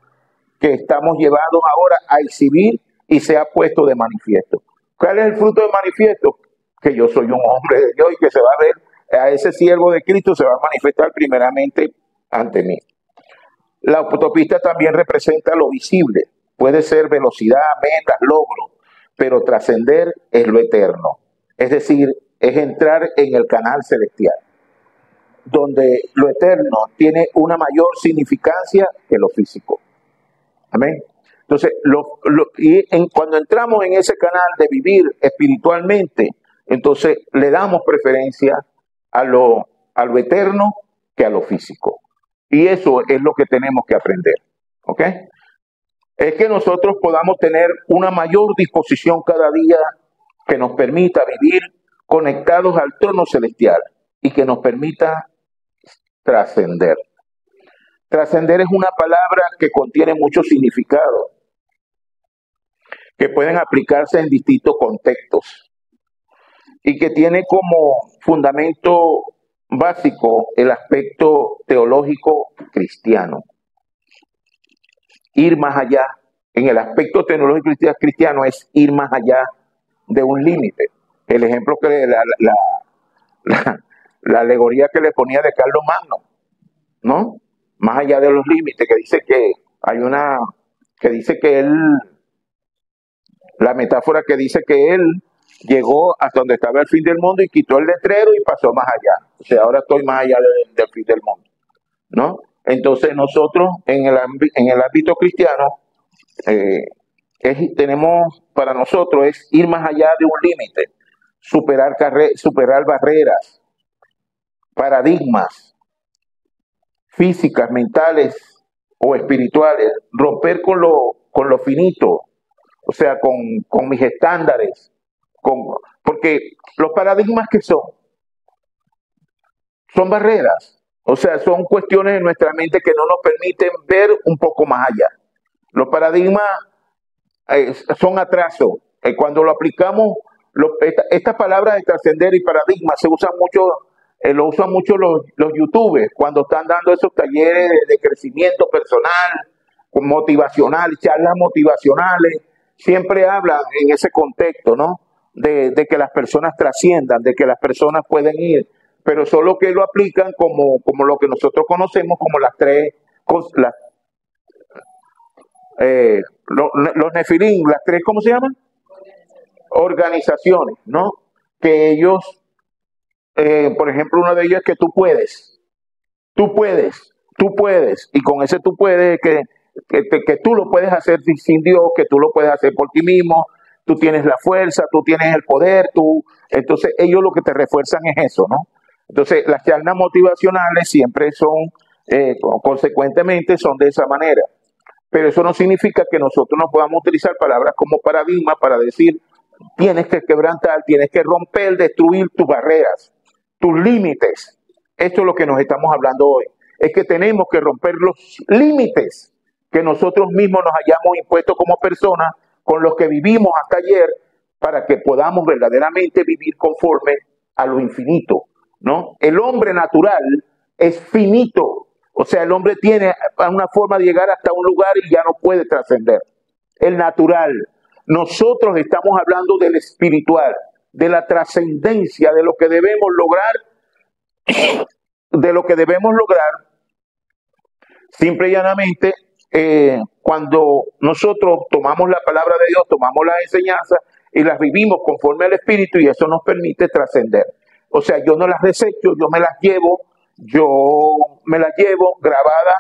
[SPEAKER 1] que estamos llevados ahora a exhibir y sea puesto de manifiesto. ¿Cuál es el fruto de manifiesto? Que yo soy un hombre de Dios y que se va a ver, a ese siervo de Cristo se va a manifestar primeramente ante mí. La autopista también representa lo visible. Puede ser velocidad, metas, logros, pero trascender es lo eterno. Es decir, es entrar en el canal celestial, donde lo eterno tiene una mayor significancia que lo físico. Amén. Entonces, cuando entramos en ese canal de vivir espiritualmente, entonces le damos preferencia a lo eterno que a lo físico. Y eso es lo que tenemos que aprender. ¿Ok? Es que nosotros podamos tener una mayor disposición cada día que nos permita vivir conectados al trono celestial y que nos permita trascender. Trascender es una palabra que contiene muchos significados que pueden aplicarse en distintos contextos y que tiene como fundamento básico el aspecto teológico cristiano. Ir más allá. En el aspecto teológico cristiano es ir más allá de un límite. El ejemplo que la alegoría que le ponía de Carlos Magno, ¿no? Más allá de los límites, que dice que hay la metáfora que dice que él llegó hasta donde estaba el fin del mundo y quitó el letrero y pasó más allá. O sea, ahora estoy más allá del fin del mundo, ¿no? Entonces nosotros en el ámbito cristiano tenemos para nosotros es ir más allá de un límite, superar barreras, paradigmas, físicas, mentales o espirituales, romper con lo finito, o sea, con mis estándares, porque los paradigmas que son barreras, o sea, son cuestiones de nuestra mente que no nos permiten ver un poco más allá. Los paradigmas son atrasos. Cuando lo aplicamos, estas palabras de trascender y paradigma se usan mucho, lo usan mucho los youtubers cuando están dando esos talleres de crecimiento personal, motivacional, charlas motivacionales. Siempre hablan en ese contexto, ¿no? De que las personas trasciendan, de que las personas pueden ir, pero solo que lo aplican como lo que nosotros conocemos como las tres, los nefilim, las tres, ¿cómo se llaman? Organizaciones, ¿no? Que ellos, por ejemplo, uno de ellos es que tú puedes, y con ese tú puedes, que tú lo puedes hacer sin Dios, que tú lo puedes hacer por ti mismo, tú tienes la fuerza, tú tienes el poder, entonces ellos lo que te refuerzan es eso, ¿no? Entonces las charlas motivacionales siempre son, consecuentemente son de esa manera. Pero eso no significa que nosotros no podamos utilizar palabras como paradigma para decir, tienes que quebrantar, tienes que romper, destruir tus barreras, tus límites. Esto es lo que nos estamos hablando hoy. Es que tenemos que romper los límites que nosotros mismos nos hayamos impuesto como personas con los que vivimos hasta ayer para que podamos verdaderamente vivir conforme a lo infinito, ¿no? El hombre natural es finito. O sea, el hombre tiene una forma de llegar hasta un lugar y ya no puede trascender. El natural. Nosotros estamos hablando del espiritual, de la trascendencia, de lo que debemos lograr, simple y llanamente, cuando nosotros tomamos la palabra de Dios, tomamos las enseñanzas y las vivimos conforme al Espíritu, y eso nos permite trascender. O sea, yo no las desecho, yo me las llevo grabadas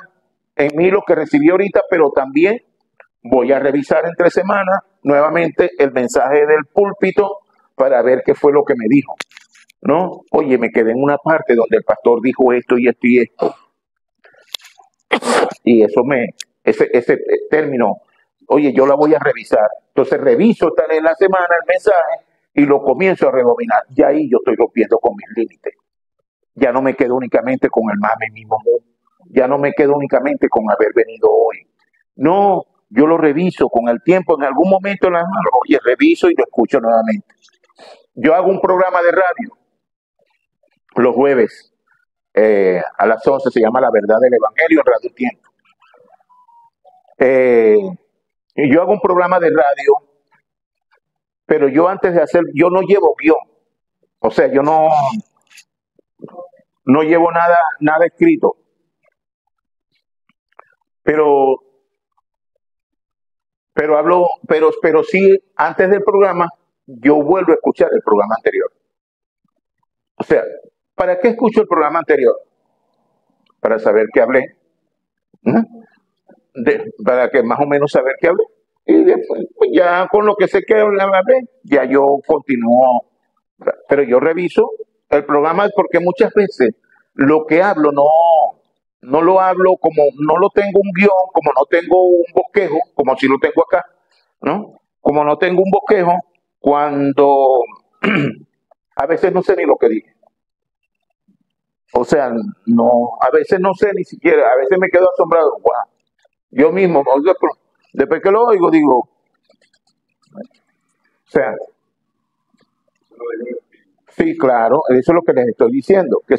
[SPEAKER 1] en mí lo que recibí ahorita, pero también voy a revisar entre semanas nuevamente el mensaje del púlpito para ver qué fue lo que me dijo, ¿no? Oye, me quedé en una parte donde el pastor dijo esto y esto y esto. Y ese término, oye, yo la voy a revisar. Entonces reviso tal en la semana el mensaje y lo comienzo a rebobinar. Y ahí yo estoy rompiendo con mis límites. Ya no me quedo únicamente con el mame mismo. Ya no me quedo únicamente con haber venido hoy. No, yo lo reviso con el tiempo. En algún momento, oye, reviso y lo escucho nuevamente. Yo hago un programa de radio los jueves a las 11, se llama La Verdad del Evangelio en Radio Tiempo. Y yo hago un programa de radio, pero yo antes de yo no llevo guión. O sea, yo no llevo nada escrito. Pero sí, antes del programa, yo vuelvo a escuchar el programa anterior. O sea, ¿para qué escucho el programa anterior? Para saber qué hablé. Para que más o menos saber qué hablé. Y después, pues ya con lo que sé que hablé, ya yo continúo. Pero yo reviso el programa porque muchas veces lo que hablo no lo hablo como, no lo tengo un guión, como no tengo un bosquejo, como si lo tengo acá, ¿no? Como no tengo un bosquejo, cuando a veces no sé ni lo que dije. O sea, a veces no sé ni siquiera, a veces me quedo asombrado. Wow. Yo mismo, después que lo oigo, digo, o sea, sí, claro, eso es lo que les estoy diciendo, que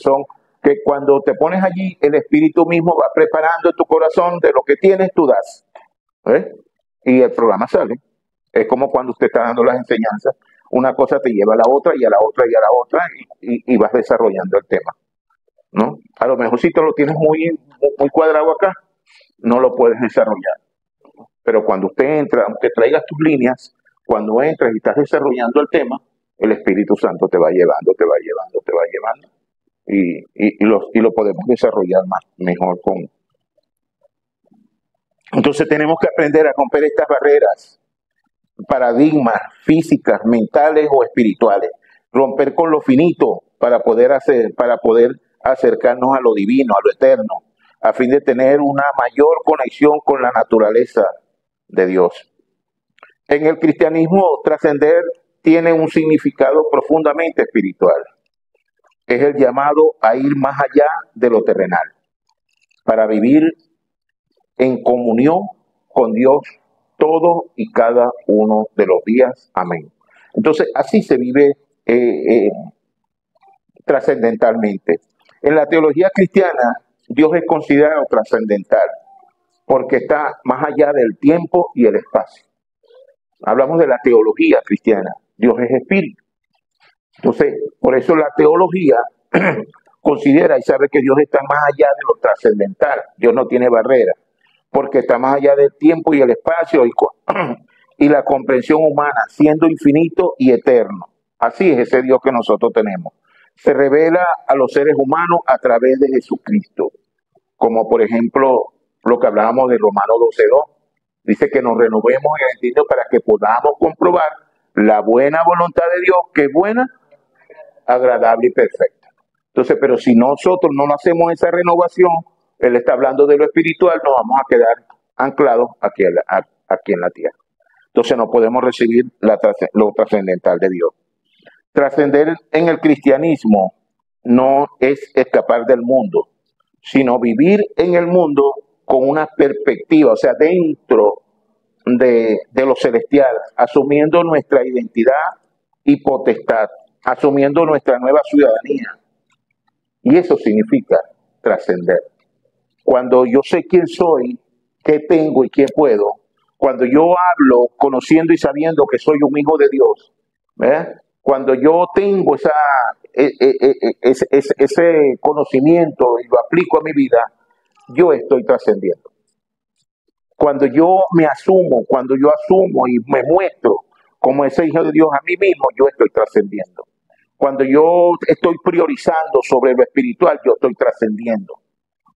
[SPEAKER 1] cuando te pones allí, el Espíritu mismo va preparando tu corazón de lo que tienes, tú das. Y el programa sale. Es como cuando usted está dando las enseñanzas, una cosa te lleva a la otra y a la otra y a la otra y vas desarrollando el tema, ¿no? A lo mejor si te lo tienes muy cuadrado acá, no lo puedes desarrollar. Pero cuando usted entra, aunque traigas tus líneas, cuando entras y estás desarrollando el tema, el Espíritu Santo te va llevando y lo podemos desarrollar mejor con. Entonces tenemos que aprender a romper estas barreras, paradigmas físicas, mentales o espirituales, romper con lo finito para poder acercarnos a lo divino, a lo eterno, a fin de tener una mayor conexión con la naturaleza de Dios. En el cristianismo, trascender tiene un significado profundamente espiritual. Es el llamado a ir más allá de lo terrenal, para vivir en comunión con Dios todos y cada uno de los días. Amén. Entonces, así se vive trascendentalmente. En la teología cristiana, Dios es considerado trascendental porque está más allá del tiempo y el espacio. Hablamos de la teología cristiana. Dios es espíritu. Entonces, por eso la teología considera y sabe que Dios está más allá de lo trascendental. Dios no tiene barrera, porque está más allá del tiempo y el espacio y la comprensión humana, siendo infinito y eterno. Así es ese Dios que nosotros tenemos. Se revela a los seres humanos a través de Jesucristo, como por ejemplo lo que hablábamos de Romanos 12:2. Dice que nos renovemos en el entendimiento para que podamos comprobar la buena voluntad de Dios, que es buena, agradable y perfecta. Entonces, pero si nosotros no hacemos esa renovación, Él está hablando de lo espiritual, nos vamos a quedar anclados aquí en la tierra. Entonces no podemos recibir lo trascendental de Dios. Trascender en el cristianismo no es escapar del mundo, sino vivir en el mundo con una perspectiva, o sea, dentro de lo celestial, asumiendo nuestra identidad y potestad, asumiendo nuestra nueva ciudadanía. Y eso significa trascender. Cuando yo sé quién soy, qué tengo y qué puedo, cuando yo hablo conociendo y sabiendo que soy un hijo de Dios, ¿verdad? Cuando yo tengo ese conocimiento y lo aplico a mi vida, yo estoy trascendiendo. Cuando yo me asumo, cuando yo asumo y me muestro como ese hijo de Dios a mí mismo, yo estoy trascendiendo. Cuando yo estoy priorizando sobre lo espiritual, yo estoy trascendiendo.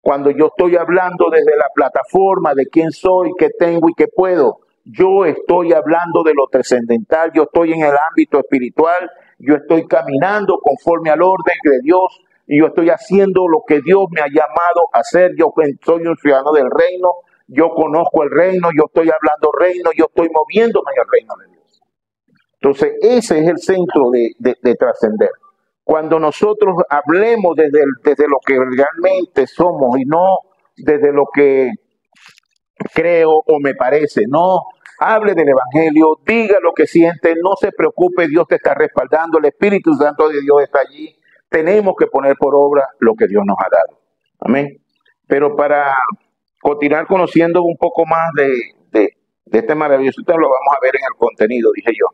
[SPEAKER 1] Cuando yo estoy hablando desde la plataforma de quién soy, qué tengo y qué puedo, yo estoy hablando de lo trascendental, yo estoy en el ámbito espiritual, yo estoy caminando conforme al orden de Dios y yo estoy haciendo lo que Dios me ha llamado a hacer. Yo soy un ciudadano del reino, yo conozco el reino, yo estoy hablando reino, yo estoy moviéndome en el reino de Dios. Entonces, ese es el centro de trascender. Cuando nosotros hablemos desde lo que realmente somos y no desde lo que creo o me parece, no, hable del evangelio, diga lo que siente, no se preocupe, Dios te está respaldando, el Espíritu Santo de Dios está allí. Tenemos que poner por obra lo que Dios nos ha dado. Amén. Pero para continuar conociendo un poco más de este maravilloso tema, lo vamos a ver en el contenido, dije yo.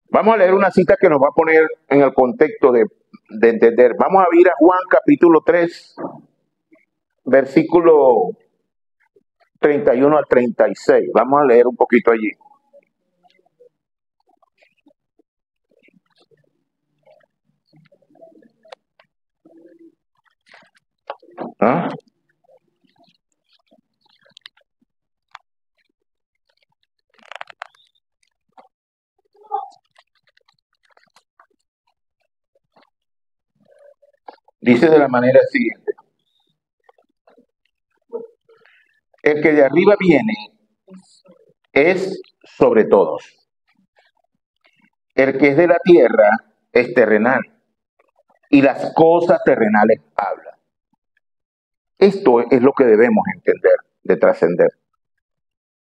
[SPEAKER 1] Vamos a leer una cita que nos va a poner en el contexto de entender. Vamos a ir a Juan capítulo 3, versículo 31 al 36. Vamos a leer un poquito allí. ¿Ah? Dice de la manera siguiente: el que de arriba viene es sobre todos. El que es de la tierra es terrenal, y las cosas terrenales hablan. Esto es lo que debemos entender de trascender.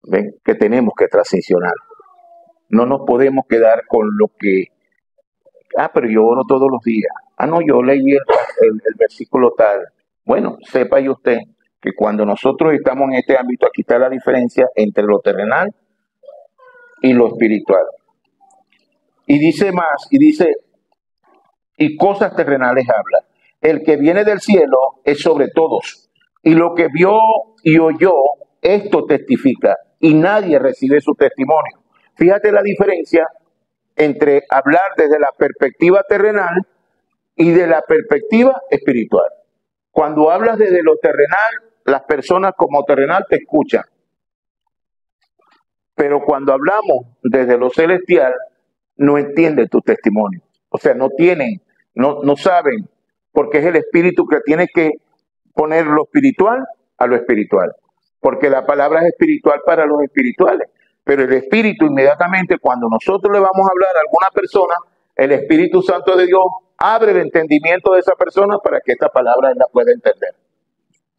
[SPEAKER 1] ¿Ven? Que tenemos que transicionar. No nos podemos quedar con lo que, pero yo oro todos los días. No, yo leí el versículo tal. Bueno, sepa y usted que cuando nosotros estamos en este ámbito, aquí está la diferencia entre lo terrenal y lo espiritual. Y dice más, y cosas terrenales habla. El que viene del cielo es sobre todos. Y lo que vio y oyó, esto testifica. Y nadie recibe su testimonio. Fíjate la diferencia entre hablar desde la perspectiva terrenal y de la perspectiva espiritual. Cuando hablas desde lo terrenal, las personas como terrenal te escuchan. Pero cuando hablamos desde lo celestial, no entienden tu testimonio. O sea, no saben porque es el espíritu que tiene que poner lo espiritual a lo espiritual, porque la palabra es espiritual para los espirituales, pero el espíritu inmediatamente cuando nosotros le vamos a hablar a alguna persona, el Espíritu Santo de Dios abre el entendimiento de esa persona para que esta palabra él la pueda entender,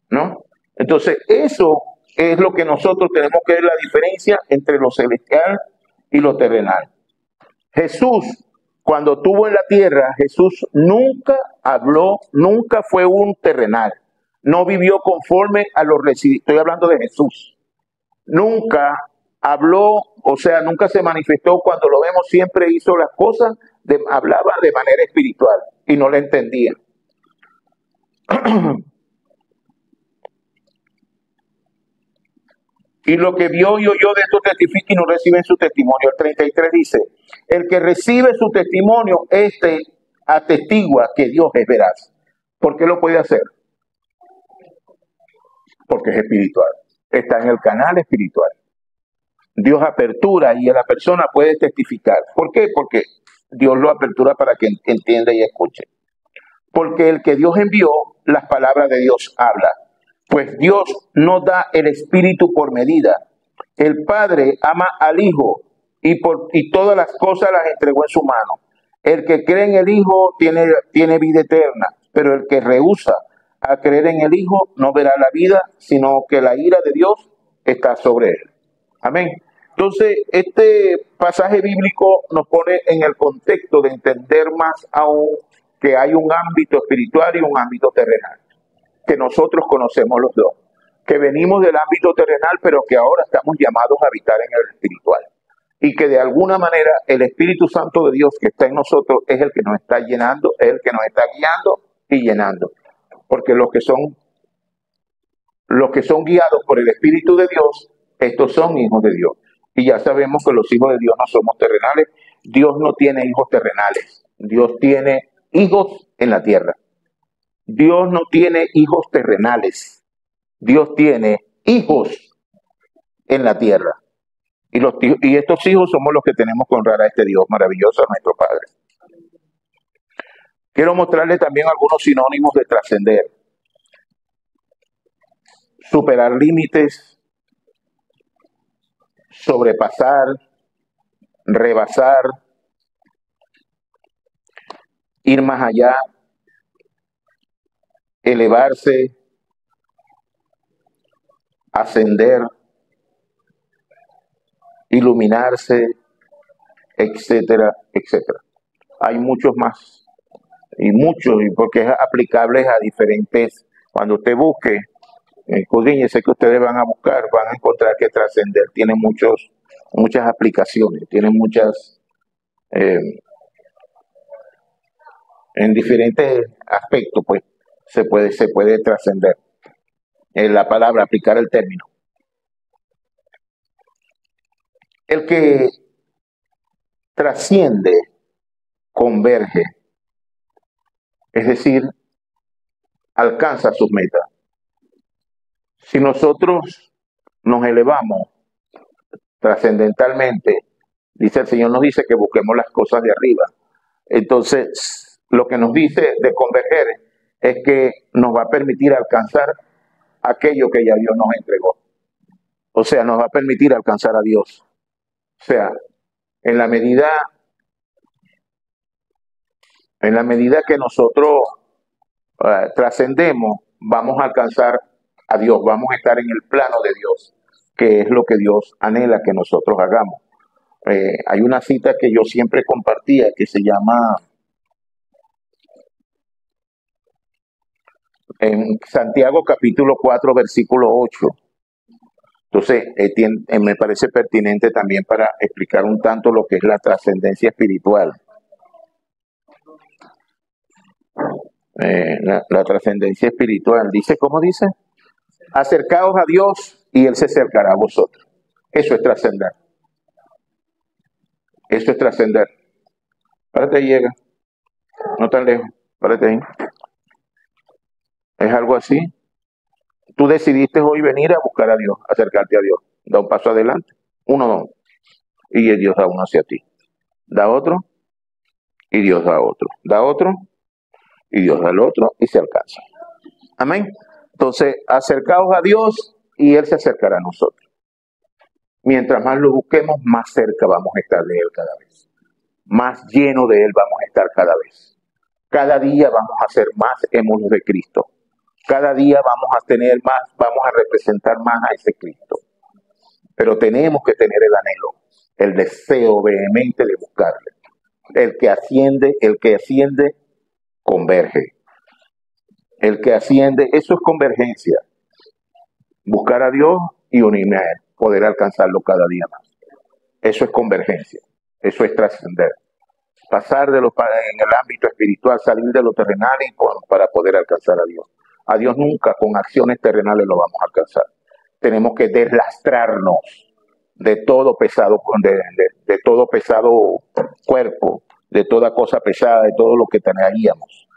[SPEAKER 1] ¿no? Entonces eso es lo que nosotros tenemos que ver, la diferencia entre lo celestial y lo terrenal. Jesús, cuando estuvo en la tierra, Jesús nunca habló, nunca fue un terrenal. No vivió conforme a los residentes. Estoy hablando de Jesús. Nunca habló, o sea, nunca se manifestó. Cuando lo vemos, siempre hizo las cosas, hablaba de manera espiritual y no le entendía. Y lo que vio y oyó de esto testifica y no reciben su testimonio. El 33 dice, el que recibe su testimonio, este atestigua que Dios es veraz. ¿Por qué lo puede hacer? Porque es espiritual. Está en el canal espiritual. Dios apertura y la persona puede testificar. ¿Por qué? Porque Dios lo apertura para que entienda y escuche. Porque el que Dios envió, las palabras de Dios habla. Pues Dios no da el Espíritu por medida. El Padre ama al Hijo y todas las cosas las entregó en su mano. El que cree en el Hijo tiene vida eterna, pero el que rehúsa a creer en el Hijo no verá la vida, sino que la ira de Dios está sobre él. Amén. Entonces, este pasaje bíblico nos pone en el contexto de entender más aún que hay un ámbito espiritual y un ámbito terrenal, que nosotros conocemos los dos, que venimos del ámbito terrenal, pero que ahora estamos llamados a habitar en el espiritual. Y que de alguna manera el Espíritu Santo de Dios que está en nosotros es el que nos está llenando, es el que nos está guiando y llenando. Porque los que son guiados por el Espíritu de Dios, estos son hijos de Dios. Y ya sabemos que los hijos de Dios no somos terrenales. Dios no tiene hijos terrenales. Dios tiene hijos en la tierra. Dios no tiene hijos terrenales. Dios tiene hijos en la tierra. Y estos hijos somos los que tenemos que honrar a este Dios maravilloso, a nuestro Padre. Quiero mostrarles también algunos sinónimos de trascender. Superar límites, sobrepasar, rebasar, ir más allá, elevarse, ascender, iluminarse, etcétera, etcétera. Hay muchos más, y porque es aplicable a diferentes. Cuando usted busque, sé que ustedes van a buscar, van a encontrar que trascender tiene muchas aplicaciones, tiene muchas, en diferentes aspectos, pues, se puede trascender. La palabra, aplicar el término. El que trasciende, converge, es decir, alcanza sus metas. Si nosotros nos elevamos trascendentalmente, dice el Señor, nos dice que busquemos las cosas de arriba. Entonces, lo que nos dice de converger es que nos va a permitir alcanzar aquello que ya Dios nos entregó. O sea, nos va a permitir alcanzar a Dios. O sea, en la medida que nosotros trascendemos, vamos a alcanzar a Dios, vamos a estar en el plano de Dios, que es lo que Dios anhela que nosotros hagamos. Hay una cita que yo siempre compartía que se llama en Santiago capítulo 4 versículo 8. Entonces, me parece pertinente también para explicar un tanto lo que es la trascendencia espiritual. La trascendencia espiritual. Dice, ¿cómo dice? Acercaos a Dios y Él se acercará a vosotros. Eso es trascender. Eso es trascender. Párate ahí, llega. No tan lejos. Párate ahí. Es algo así. Tú decidiste hoy venir a buscar a Dios, acercarte a Dios. Da un paso adelante. Uno, dos. Y Dios da uno hacia ti. Da otro. Y Dios da otro. Da otro. y Dios da el otro y se alcanza. Amén. Entonces, acercaos a Dios y Él se acercará a nosotros. Mientras más lo busquemos, más cerca vamos a estar de Él cada vez. Más lleno de Él vamos a estar cada vez. Cada día vamos a ser más émulos de Cristo. Cada día vamos a tener más, vamos a representar más a ese Cristo. Pero tenemos que tener el anhelo, el deseo vehemente de buscarle. El que asciende, converge. El que asciende, eso es convergencia. Buscar a Dios y unirme a Él, poder alcanzarlo cada día más. Eso es convergencia, eso es trascender. Pasar en el ámbito espiritual, salir de lo terrenal para poder alcanzar a Dios. A Dios nunca con acciones terrenales lo vamos a alcanzar. Tenemos que deslastrarnos de todo pesado, de todo pesado cuerpo, de toda cosa pesada, de todo lo que teníamos.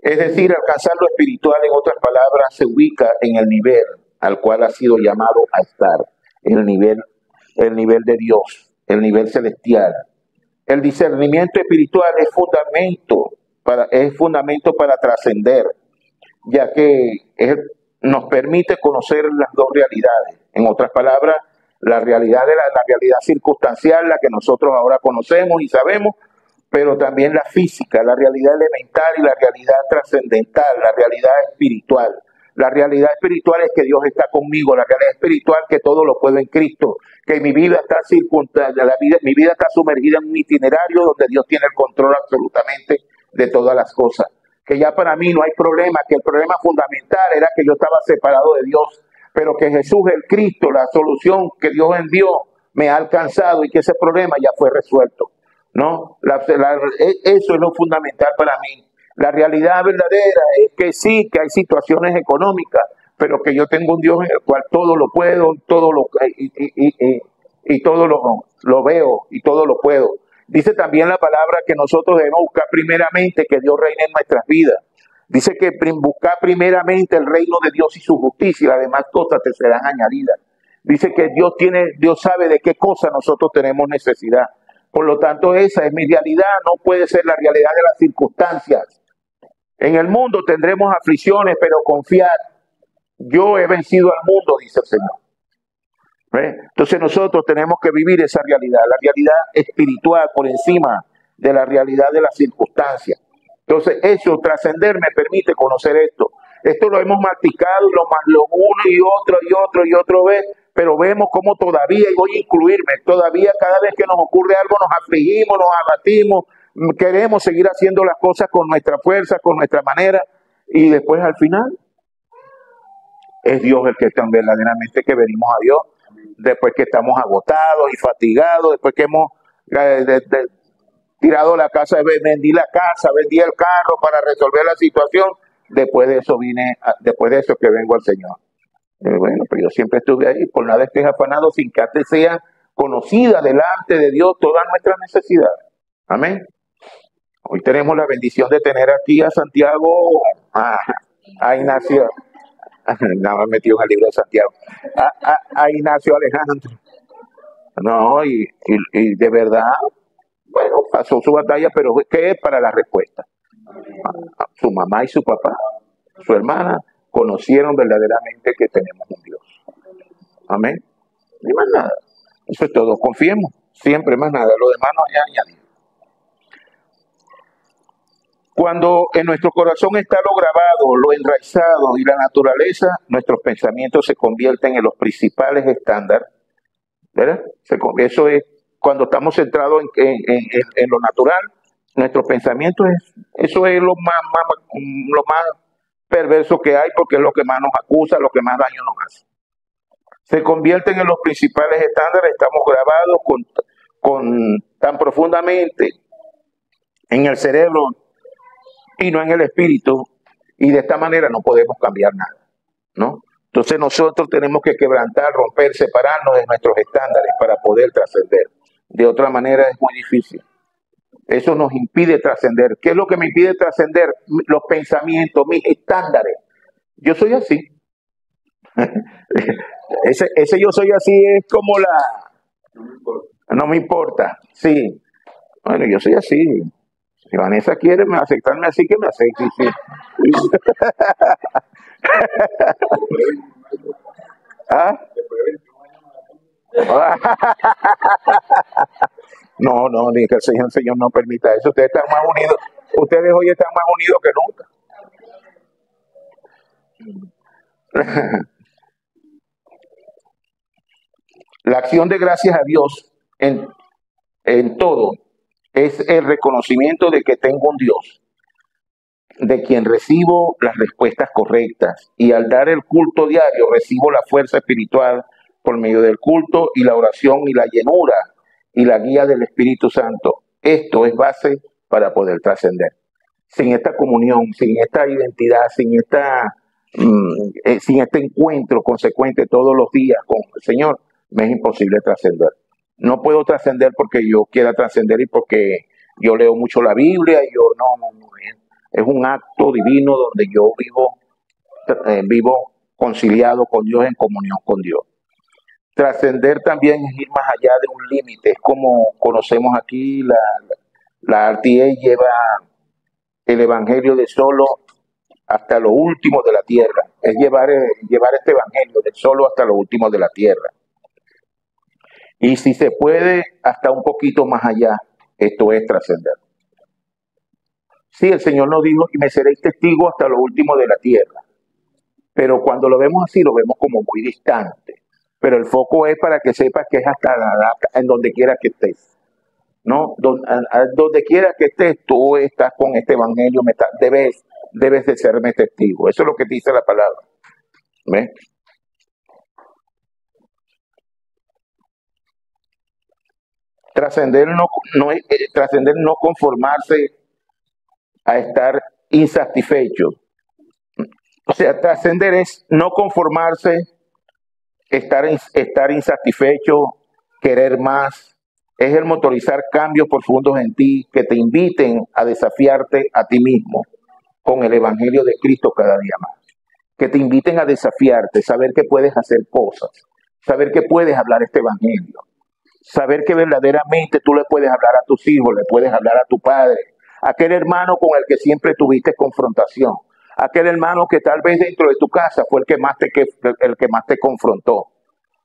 [SPEAKER 1] Es decir, alcanzar lo espiritual, en otras palabras, se ubica en el nivel al cual ha sido llamado a estar, el nivel de Dios, el nivel celestial. El discernimiento espiritual es fundamento para trascender, ya que nos permite conocer las dos realidades. En otras palabras, la realidad de la realidad circunstancial, la que nosotros ahora conocemos y sabemos, pero también la física, la realidad elemental y la realidad trascendental, la realidad espiritual. La realidad espiritual es que Dios está conmigo, la realidad espiritual que todo lo puedo en Cristo, que mi vida está mi vida está sumergida en un itinerario donde Dios tiene el control absolutamente de todas las cosas. Que ya para mí no hay problema, que el problema fundamental era que yo estaba separado de Dios, pero que Jesús, el Cristo, la solución que Dios envió, me ha alcanzado y que ese problema ya fue resuelto. ¿No? Eso es lo fundamental para mí. La realidad verdadera es que sí, que hay situaciones económicas, pero que yo tengo un Dios en el cual todo lo puedo, todo lo veo y todo lo puedo. Dice también la palabra que nosotros debemos buscar primeramente que Dios reine en nuestras vidas. Dice que buscar primeramente el reino de Dios y su justicia y las demás cosas te serán añadidas. Dice que Dios sabe de qué cosas nosotros tenemos necesidad. Por lo tanto, esa es mi realidad, no puede ser la realidad de las circunstancias. En el mundo tendremos aflicciones, pero confiad. Yo he vencido al mundo, dice el Señor. Entonces nosotros tenemos que vivir esa realidad, la realidad espiritual por encima de la realidad de las circunstancias. Entonces eso, trascender, me permite conocer esto. Esto lo hemos masticado y lo uno y otro vez, pero vemos cómo todavía, y voy a incluirme, todavía cada vez que nos ocurre algo nos afligimos, nos abatimos, queremos seguir haciendo las cosas con nuestra fuerza, con nuestra manera, y después al final es Dios el que está verdaderamente que venimos a Dios, después que estamos agotados y fatigados, después que hemos tirado la casa, vendí el carro para resolver la situación, después de eso que vengo al Señor. Bueno, pero yo siempre estuve ahí, por nada estés afanado, sin que antes sean conocidas delante de Dios todas nuestras necesidades. Amén. Hoy tenemos la bendición de tener aquí a Santiago, a Ignacio, nada más metido en el libro de Santiago, a Ignacio Alejandro. No, y de verdad, bueno, pasó su batalla, pero ¿qué es para la respuesta? Su mamá y su papá, su hermana, conocieron verdaderamente que tenemos un Dios. Amén. Ni más nada. Eso es todo. Confiemos. Siempre más nada. Lo demás no hay añadido. Cuando en nuestro corazón está lo grabado, lo enraizado y la naturaleza, nuestros pensamientos se convierten en los principales estándares. ¿Verdad? Eso es cuando estamos centrados en lo natural. Nuestros pensamientos eso es lo más perverso que hay, porque es lo que más nos acusa, lo que más daño nos hace. Se convierten en los principales estándares, estamos grabados tan profundamente en el cerebro y no en el espíritu, y de esta manera no podemos cambiar nada, ¿no? Entonces nosotros tenemos que quebrantar, romper, separarnos de nuestros estándares para poder trascender. De otra manera es muy difícil. Eso nos impide trascender. ¿Qué es lo que me impide trascender? Los pensamientos, mis estándares. Yo soy así. ese yo soy así es como no me importa. Sí. Bueno, yo soy así. Si Vanessa quiere aceptarme así, que me acepte. Sí. ¿Ah? No, ni que el Señor no permita eso. Ustedes están más unidos. Ustedes hoy están más unidos que nunca. La acción de gracias a Dios en todo es el reconocimiento de que tengo un Dios, de quien recibo las respuestas correctas, y al dar el culto diario recibo la fuerza espiritual por medio del culto y la oración y la llenura y la guía del Espíritu Santo. Esto es base para poder trascender. Sin esta comunión, sin esta identidad, sin este encuentro consecuente todos los días con el Señor, me es imposible trascender. No puedo trascender porque yo quiera trascender y porque yo leo mucho la Biblia y yo no. Es un acto divino donde yo vivo conciliado con Dios, en comunión con Dios. Trascender también es ir más allá de un límite. Es como conocemos aquí, la RTA lleva el Evangelio de solo hasta lo último de la tierra. Es llevar este Evangelio de solo hasta lo último de la tierra. Y si se puede, hasta un poquito más allá. Esto es trascender. Sí, el Señor nos dijo, y me seréis testigo hasta lo último de la tierra. Pero cuando lo vemos así, lo vemos como muy distante. Pero el foco es para que sepas que es hasta en donde quiera que estés. ¿No? Donde quiera que estés, tú estás con este Evangelio, debes de serme testigo. Eso es lo que dice la palabra. ¿Ves? Trascender no conformarse a estar insatisfecho. O sea, trascender es no conformarse, estar insatisfecho, querer más. Es el motorizar cambios profundos en ti que te inviten a desafiarte a ti mismo con el Evangelio de Cristo cada día más. Que te inviten a desafiarte, saber que puedes hacer cosas, saber que puedes hablar este Evangelio, saber que verdaderamente tú le puedes hablar a tus hijos, le puedes hablar a tu padre, a aquel hermano con el que siempre tuviste confrontación, aquel hermano que tal vez dentro de tu casa fue el que más te confrontó,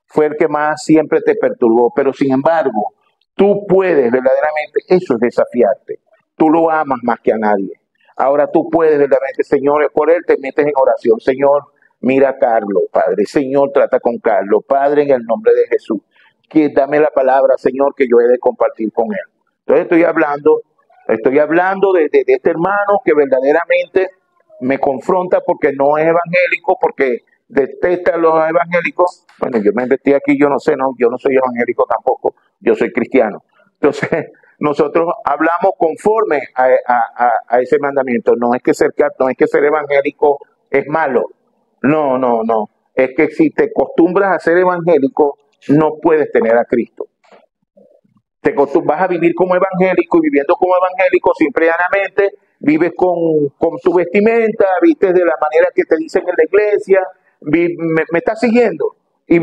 [SPEAKER 1] fue el que más siempre te perturbó, pero sin embargo, tú puedes verdaderamente, eso es desafiarte, tú lo amas más que a nadie. Ahora tú puedes verdaderamente, Señor, por él te metes en oración, Señor, mira a Carlos, Padre, Señor, trata con Carlos, Padre, en el nombre de Jesús, que dame la palabra, Señor, que yo he de compartir con él. Entonces estoy hablando de este hermano que verdaderamente me confronta porque no es evangélico, porque detesta a los evangélicos. Bueno, yo me metí aquí, yo no soy evangélico tampoco, yo soy cristiano. Entonces, nosotros hablamos conforme a ese mandamiento. No es que ser evangélico es malo. No. Es que si te acostumbras a ser evangélico, no puedes tener a Cristo. Vas a vivir como evangélico, y viviendo como evangélico simplemente vives con tu vestimenta, vistes de la manera que te dicen en la iglesia, me estás siguiendo. Y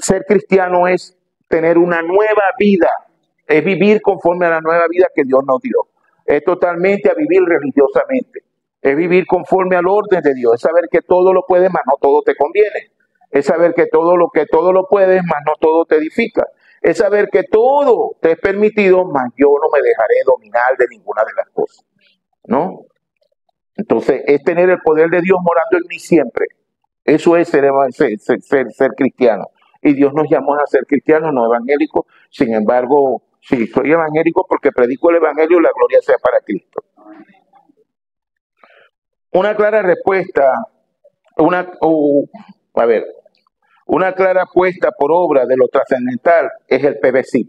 [SPEAKER 1] ser cristiano es tener una nueva vida, es vivir conforme a la nueva vida que Dios nos dio. Es totalmente a vivir religiosamente, es vivir conforme al orden de Dios, es saber que todo lo puedes, mas no todo te conviene. Es saber que todo lo puedes, mas no todo te edifica. Es saber que todo te es permitido, mas yo no me dejaré dominar de ninguna de las cosas. ¿No? Entonces, es tener el poder de Dios morando en mí siempre. Eso es ser cristiano. Y Dios nos llamó a ser cristianos, no evangélicos. Sin embargo, sí, soy evangélico porque predico el evangelio y la gloria sea para Cristo. Una clara respuesta, una clara puesta por obra de lo trascendental es el PBC.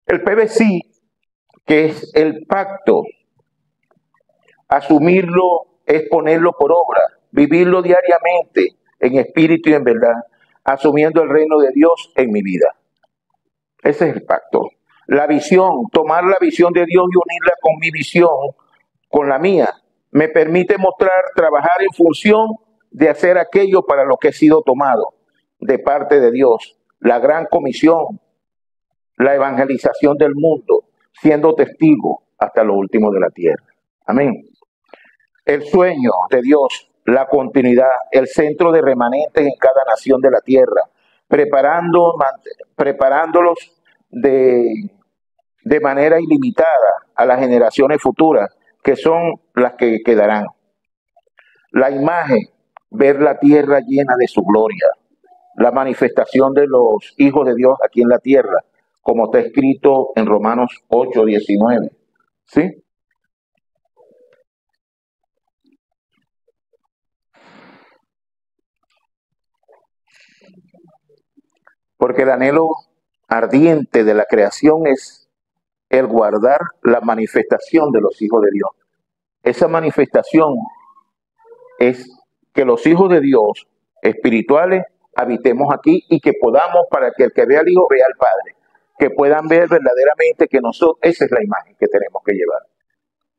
[SPEAKER 1] El PBC, que es el pacto, asumirlo es ponerlo por obra, vivirlo diariamente en espíritu y en verdad, asumiendo el reino de Dios en mi vida. Ese es el pacto. La visión, tomar la visión de Dios y unirla con mi visión, con la mía, me permite trabajar en función de hacer aquello para lo que he sido tomado de parte de Dios. La gran comisión, la evangelización del mundo, siendo testigo hasta lo último de la tierra. Amén. El sueño de Dios, la continuidad, el centro de remanentes en cada nación de la tierra, preparándolos de manera ilimitada a las generaciones futuras, que son las que quedarán. La imagen, ver la tierra llena de su gloria, la manifestación de los hijos de Dios aquí en la tierra, como está escrito en Romanos 8:19. ¿Sí? Porque el anhelo ardiente de la creación es el guardar la manifestación de los hijos de Dios. Esa manifestación es que los hijos de Dios espirituales habitemos aquí y que podamos, para que el que vea al Hijo vea al Padre, que puedan ver verdaderamente que nosotros, esa es la imagen que tenemos que llevar.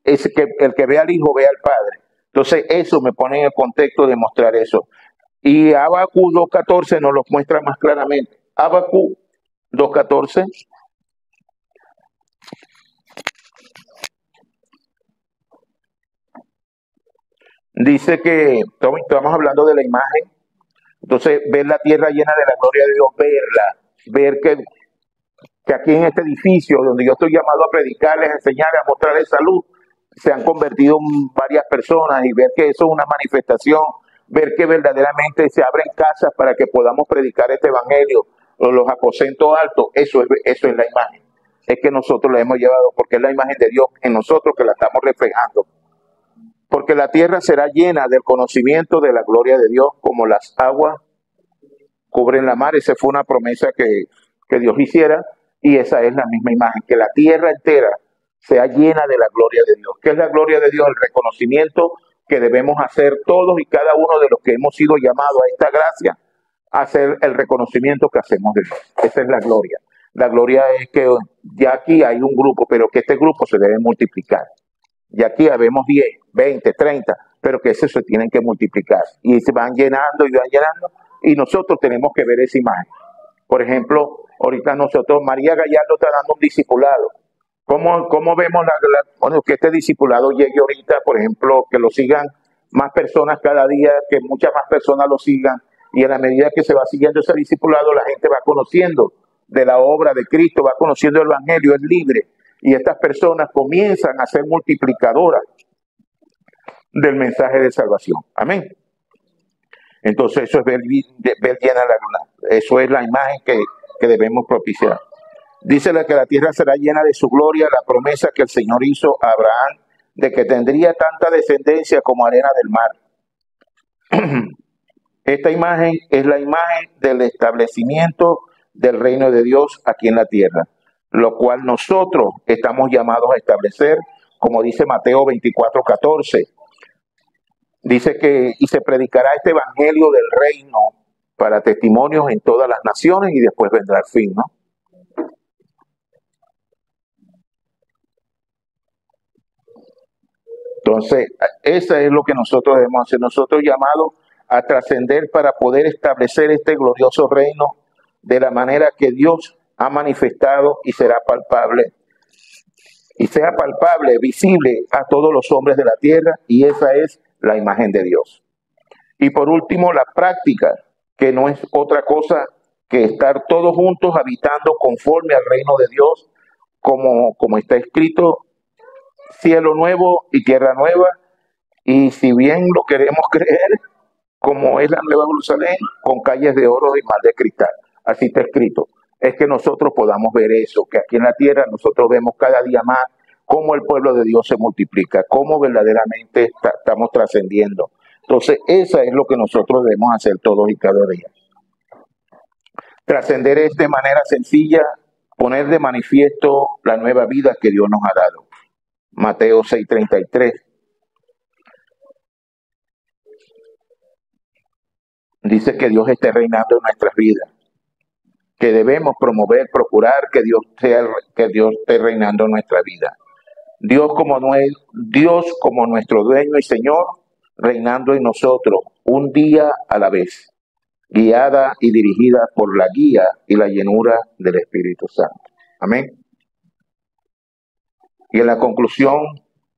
[SPEAKER 1] Es que el que vea al Hijo vea al Padre. Entonces eso me pone en el contexto de mostrar eso. Y Habacuc 2:14 nos lo muestra más claramente. Habacuc 2:14. Dice que, estamos hablando de la imagen, entonces ver la tierra llena de la gloria de Dios, ver que aquí en este edificio donde yo estoy llamado a predicarles, a enseñarles, a mostrarles salud, se han convertido en varias personas, y ver que eso es una manifestación, ver que verdaderamente se abren casas para que podamos predicar este evangelio, o los aposentos altos, eso es la imagen. Es que nosotros la hemos llevado, porque es la imagen de Dios en nosotros que la estamos reflejando. Porque la tierra será llena del conocimiento de la gloria de Dios, como las aguas cubren la mar. Esa fue una promesa que Dios hiciera, y esa es la misma imagen, que la tierra entera sea llena de la gloria de Dios. ¿Qué es la gloria de Dios? El reconocimiento que debemos hacer todos y cada uno de los que hemos sido llamados a esta gracia, hacer el reconocimiento que hacemos de Dios. Esa es la gloria. La gloria es que ya aquí hay un grupo, pero que este grupo se debe multiplicar. Y aquí habemos 10, 20, 30, pero que eso se tienen que multiplicar. Y se van llenando, y nosotros tenemos que ver esa imagen. Por ejemplo, ahorita nosotros, María Gallardo está dando un discipulado. ¿Cómo vemos que este discipulado llegue ahorita, por ejemplo, que lo sigan más personas cada día, que muchas más personas lo sigan, y en la medida que se va siguiendo ese discipulado, la gente va conociendo de la obra de Cristo, va conociendo el evangelio, es libre, y estas personas comienzan a ser multiplicadoras del mensaje de salvación. Amén. Entonces eso es ver llena la luna. Eso es la imagen que debemos propiciar. Dice que la tierra será llena de su gloria, la promesa que el Señor hizo a Abraham de que tendría tanta descendencia como arena del mar. Esta imagen es la imagen del establecimiento del reino de Dios aquí en la tierra, lo cual nosotros estamos llamados a establecer, como dice Mateo 24:14. Dice que y se predicará este evangelio del reino para testimonios en todas las naciones, y después vendrá el fin, ¿no? Entonces, eso es lo que nosotros debemos hacer. Nosotros llamados a trascender para poder establecer este glorioso reino de la manera que Dios ha manifestado, y será palpable. Y sea palpable, visible a todos los hombres de la tierra, y esa es la imagen de Dios. Y por último, la práctica, que no es otra cosa que estar todos juntos habitando conforme al reino de Dios, como está escrito, cielo nuevo y tierra nueva, y si bien lo queremos creer, como es la nueva Jerusalén, con calles de oro y mar de cristal. Así está escrito. Es que nosotros podamos ver eso, que aquí en la tierra nosotros vemos cada día más cómo el pueblo de Dios se multiplica, cómo verdaderamente estamos trascendiendo. Entonces, eso es lo que nosotros debemos hacer todos y cada día. Trascender es de manera sencilla, poner de manifiesto la nueva vida que Dios nos ha dado. Mateo 6:33. Dice que Dios esté reinando en nuestras vidas, que debemos promover, procurar que Dios esté reinando en nuestra vida. Dios como nuestro dueño y Señor, reinando en nosotros un día a la vez, guiada y dirigida por la guía y la llenura del Espíritu Santo. Amén. Y en la conclusión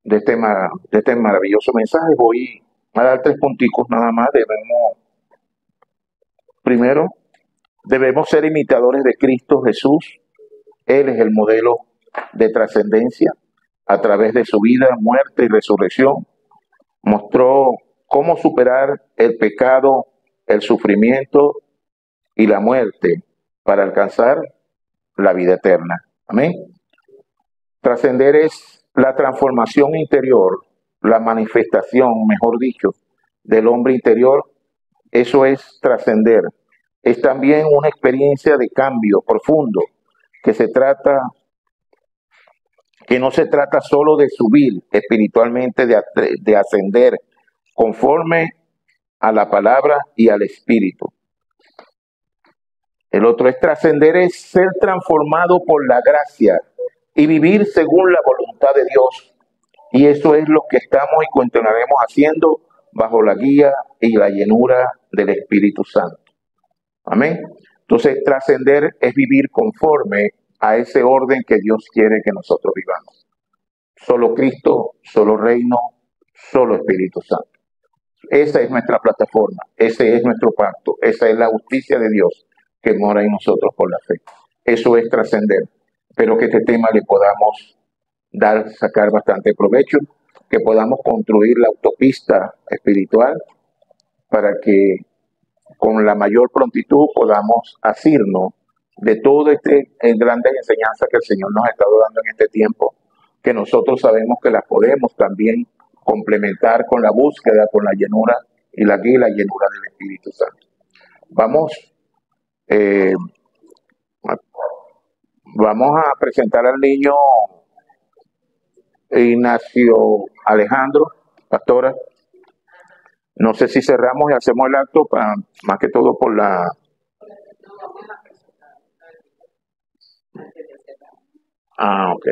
[SPEAKER 1] de este maravilloso mensaje voy a dar 3 punticos nada más. Primero, debemos ser imitadores de Cristo Jesús. Él es el modelo de trascendencia. A través de su vida, muerte y resurrección, mostró cómo superar el pecado, el sufrimiento y la muerte para alcanzar la vida eterna. Amén. Trascender es la transformación interior, la manifestación, mejor dicho, del hombre interior. Eso es trascender. Es también una experiencia de cambio profundo que no se trata solo de subir espiritualmente, de ascender conforme a la palabra y al espíritu. El otro es trascender, es ser transformado por la gracia y vivir según la voluntad de Dios. Y eso es lo que estamos y continuaremos haciendo bajo la guía y la llenura del Espíritu Santo. Amén. Entonces, trascender es vivir conforme a ese orden que Dios quiere que nosotros vivamos. Solo Cristo, solo reino, solo Espíritu Santo. Esa es nuestra plataforma, ese es nuestro pacto, esa es la justicia de Dios que mora en nosotros por la fe. Eso es trascender. Espero que este tema le podamos sacar bastante provecho, que podamos construir la autopista espiritual para que con la mayor prontitud podamos asirnos de todo grandes enseñanzas que el Señor nos ha estado dando en este tiempo, que nosotros sabemos que las podemos también complementar con la búsqueda, con la llenura y la guía y la llenura del Espíritu Santo. Vamos a presentar al niño Ignacio Alejandro, pastora. No sé si cerramos y hacemos el acto, más que todo por la... Ok.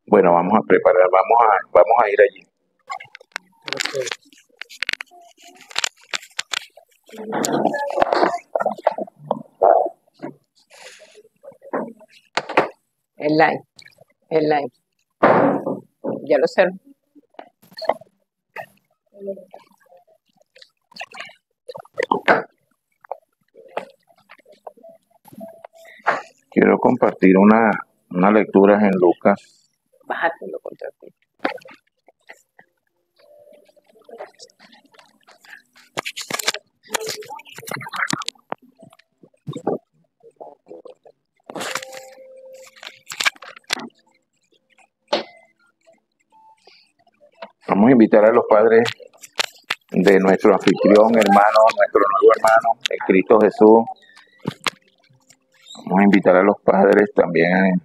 [SPEAKER 1] Bueno, vamos a preparar, vamos a ir allí.
[SPEAKER 2] El live. Ya lo sé.
[SPEAKER 1] Quiero compartir una lectura en Lucas.
[SPEAKER 2] Bájatelo contra ti.
[SPEAKER 1] Vamos a invitar a los padres de nuestro anfitrión, hermano, nuestro nuevo hermano, el Cristo Jesús. Vamos a invitar a los padres también.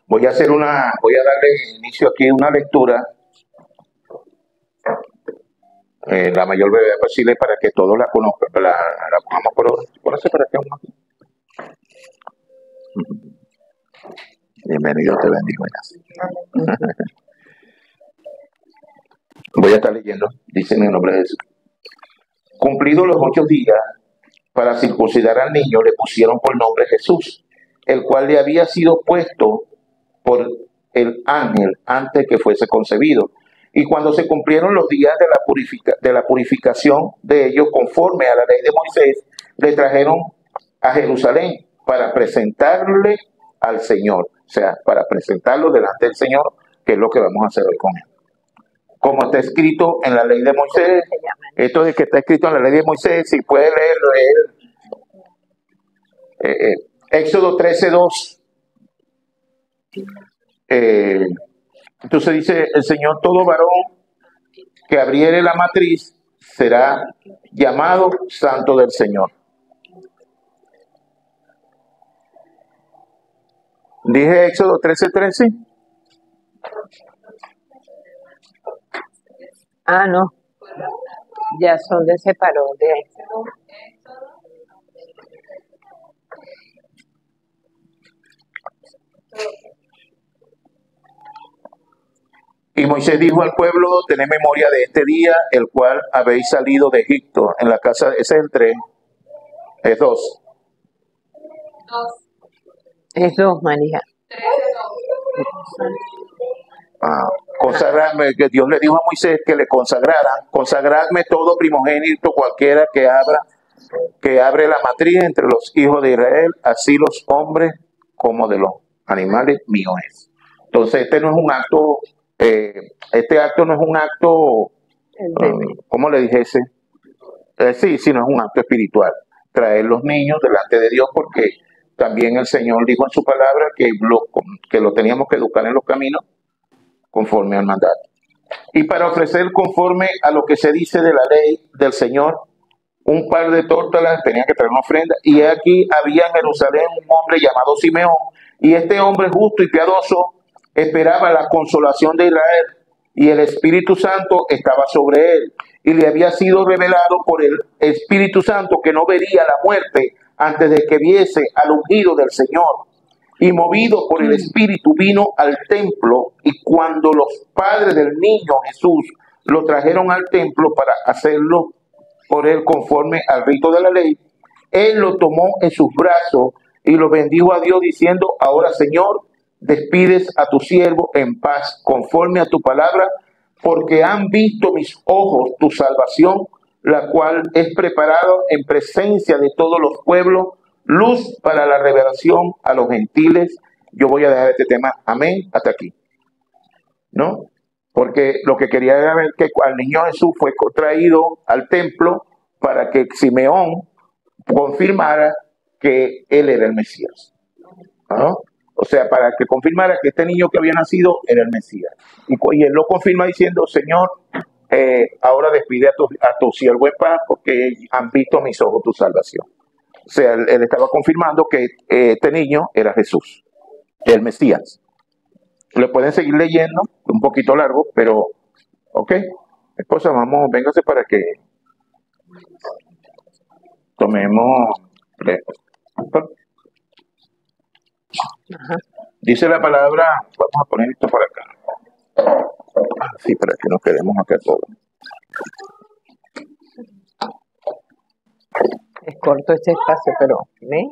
[SPEAKER 1] Voy a darle inicio aquí una lectura, la mayor brevedad posible para que todos la conozcan, la pongamos por eso para que uno. Bienvenido, te bendigo. Voy a estar leyendo, dice en el nombre de Jesús. Cumplidos los 8 días para circuncidar al niño, le pusieron por nombre Jesús, el cual le había sido puesto por el ángel antes que fuese concebido. Y cuando se cumplieron los días de la purificación de ellos, conforme a la ley de Moisés, le trajeron a Jerusalén para presentarle al Señor. O sea, para presentarlo delante del Señor, que es lo que vamos a hacer hoy con él. Como está escrito en la ley de Moisés, esto de que está escrito en la ley de Moisés, si puede leer Éxodo 13:2. Entonces dice el Señor: todo varón que abriere la matriz será llamado santo del Señor. Dije Éxodo 13:13.
[SPEAKER 2] No. Ya son de separó de ahí.
[SPEAKER 1] Y Moisés dijo al pueblo, tened memoria de este día, el cual habéis salido de Egipto. En la casa, ese es el 3, es 2.
[SPEAKER 2] Es 2, María.
[SPEAKER 1] Consagrarme, que Dios le dijo a Moisés que le consagraran, consagradme todo primogénito, cualquiera que abre la matriz entre los hijos de Israel, así los hombres como de los animales míos es. Entonces este no es un acto, este acto no es un acto, ¿cómo le dijese? Sí, no es un acto espiritual. Traer los niños delante de Dios, porque también el Señor dijo en su palabra que lo teníamos que educar en los caminos conforme al mandato. Y para ofrecer conforme a lo que se dice de la ley del Señor, un par de tórtolas, tenía que traer una ofrenda. Y aquí había en Jerusalén un hombre llamado Simeón. Y este hombre justo y piadoso esperaba la consolación de Israel. Y el Espíritu Santo estaba sobre él. Y le había sido revelado por el Espíritu Santo que no vería la muerte antes de que viese al ungido del Señor. Y movido por el Espíritu vino al templo, y cuando los padres del niño Jesús lo trajeron al templo para hacerlo por él conforme al rito de la ley, él lo tomó en sus brazos y lo bendijo a Dios diciendo, ahora Señor, despides a tu siervo en paz conforme a tu palabra, porque han visto mis ojos tu salvación, la cual es preparada en presencia de todos los pueblos, luz para la revelación a los gentiles. Yo voy a dejar este tema, amén, hasta aquí, ¿no? Porque lo que quería era ver que al niño Jesús fue traído al templo para que Simeón confirmara que él era el Mesías, ¿no? O sea, para que confirmara que este niño que había nacido era el Mesías. Y él lo confirma diciendo, Señor, ahora despide a tu siervo en paz, porque han visto mis ojos tu salvación. O sea, él estaba confirmando que este niño era Jesús, el Mesías. Lo pueden seguir leyendo, un poquito largo, pero, ok, esposa, vamos, véngase para que tomemos. Dice la palabra, vamos a poner esto por acá. Sí, para que nos quedemos acá todos.
[SPEAKER 2] Es corto este espacio, pero ¿ven?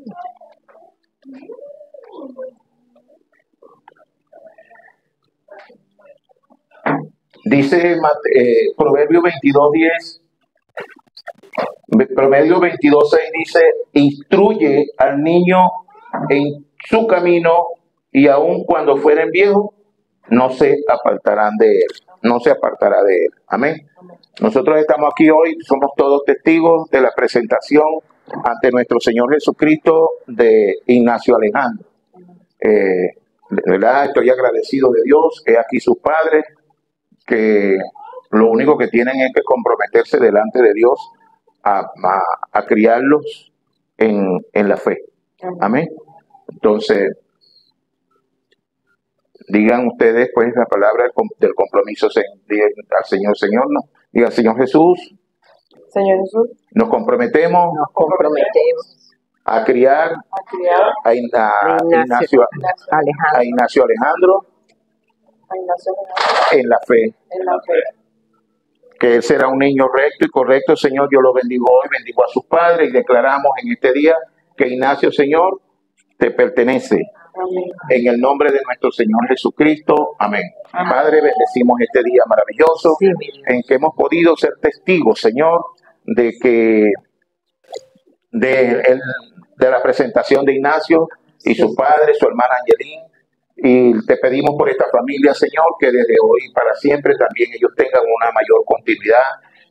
[SPEAKER 1] Dice Proverbio 22:10, Proverbio 22:6 dice, instruye al niño en su camino y aun cuando fueren viejos, no se apartarán de él, no se apartará de él. Amén. Nosotros estamos aquí hoy, somos todos testigos de la presentación ante nuestro Señor Jesucristo de Ignacio Alejandro. De verdad, estoy agradecido de Dios, he aquí sus padres, que lo único que tienen es que comprometerse delante de Dios a criarlos en la fe. Amén. Entonces, digan ustedes pues la palabra del compromiso al Señor, Señor, no. Diga, Señor Jesús, nos comprometemos a criar a Ignacio Alejandro en la fe. Que él será un niño recto y correcto, Señor. Yo lo bendigo hoy, bendigo a sus padres y declaramos en este día que Ignacio, Señor, te pertenece. Amén. En el nombre de nuestro Señor Jesucristo. Amén. Amén. Padre, bendecimos este día maravilloso en que hemos podido ser testigos, Señor, de la presentación de Ignacio y su padre, su hermana Angelín. Y te pedimos por esta familia, Señor, que desde hoy para siempre también ellos tengan una mayor continuidad,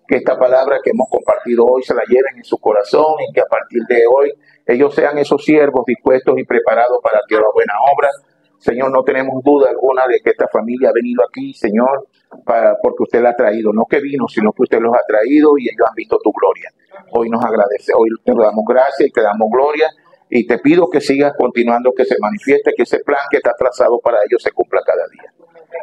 [SPEAKER 1] que esta palabra que hemos compartido hoy se la lleven en su corazón y que a partir de hoy ellos sean esos siervos dispuestos y preparados para que la buena obra. Señor, no tenemos duda alguna de que esta familia ha venido aquí, Señor, porque usted la ha traído, no que vino, sino que usted los ha traído y ellos han visto tu gloria. Hoy nos agradece, hoy te damos gracias y te damos gloria. Y te pido que sigas continuando, que se manifieste, que ese plan que está trazado para ellos se cumpla cada día.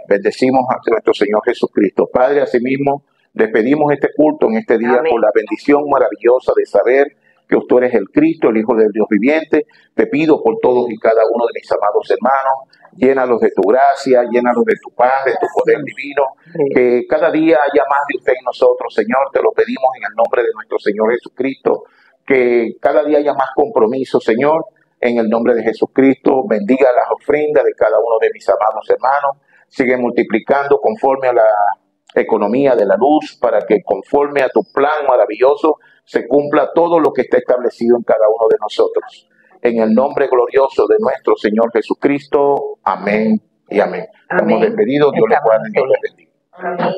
[SPEAKER 1] Bendecimos a nuestro Señor Jesucristo. Padre, asimismo, despedimos este culto en este día. Amén. Por la bendición maravillosa de saber que tú eres el Cristo, el Hijo del Dios viviente. Te pido por todos y cada uno de mis amados hermanos Llénalos de tu gracia, llénalos de tu paz, de tu poder divino. Que cada día haya más de usted en nosotros, Señor. Te lo pedimos en el nombre de nuestro Señor Jesucristo. Que cada día haya más compromiso, Señor, en el nombre de Jesucristo. Bendiga las ofrendas de cada uno de mis amados hermanos. Sigue multiplicando conforme a la economía de la luz, para que conforme a tu plan maravilloso se cumpla todo lo que está establecido en cada uno de nosotros. En el nombre glorioso de nuestro Señor Jesucristo. Amén y amén. Estamos despedidos. Dios les guarde y Dios les bendiga.
[SPEAKER 2] Amén.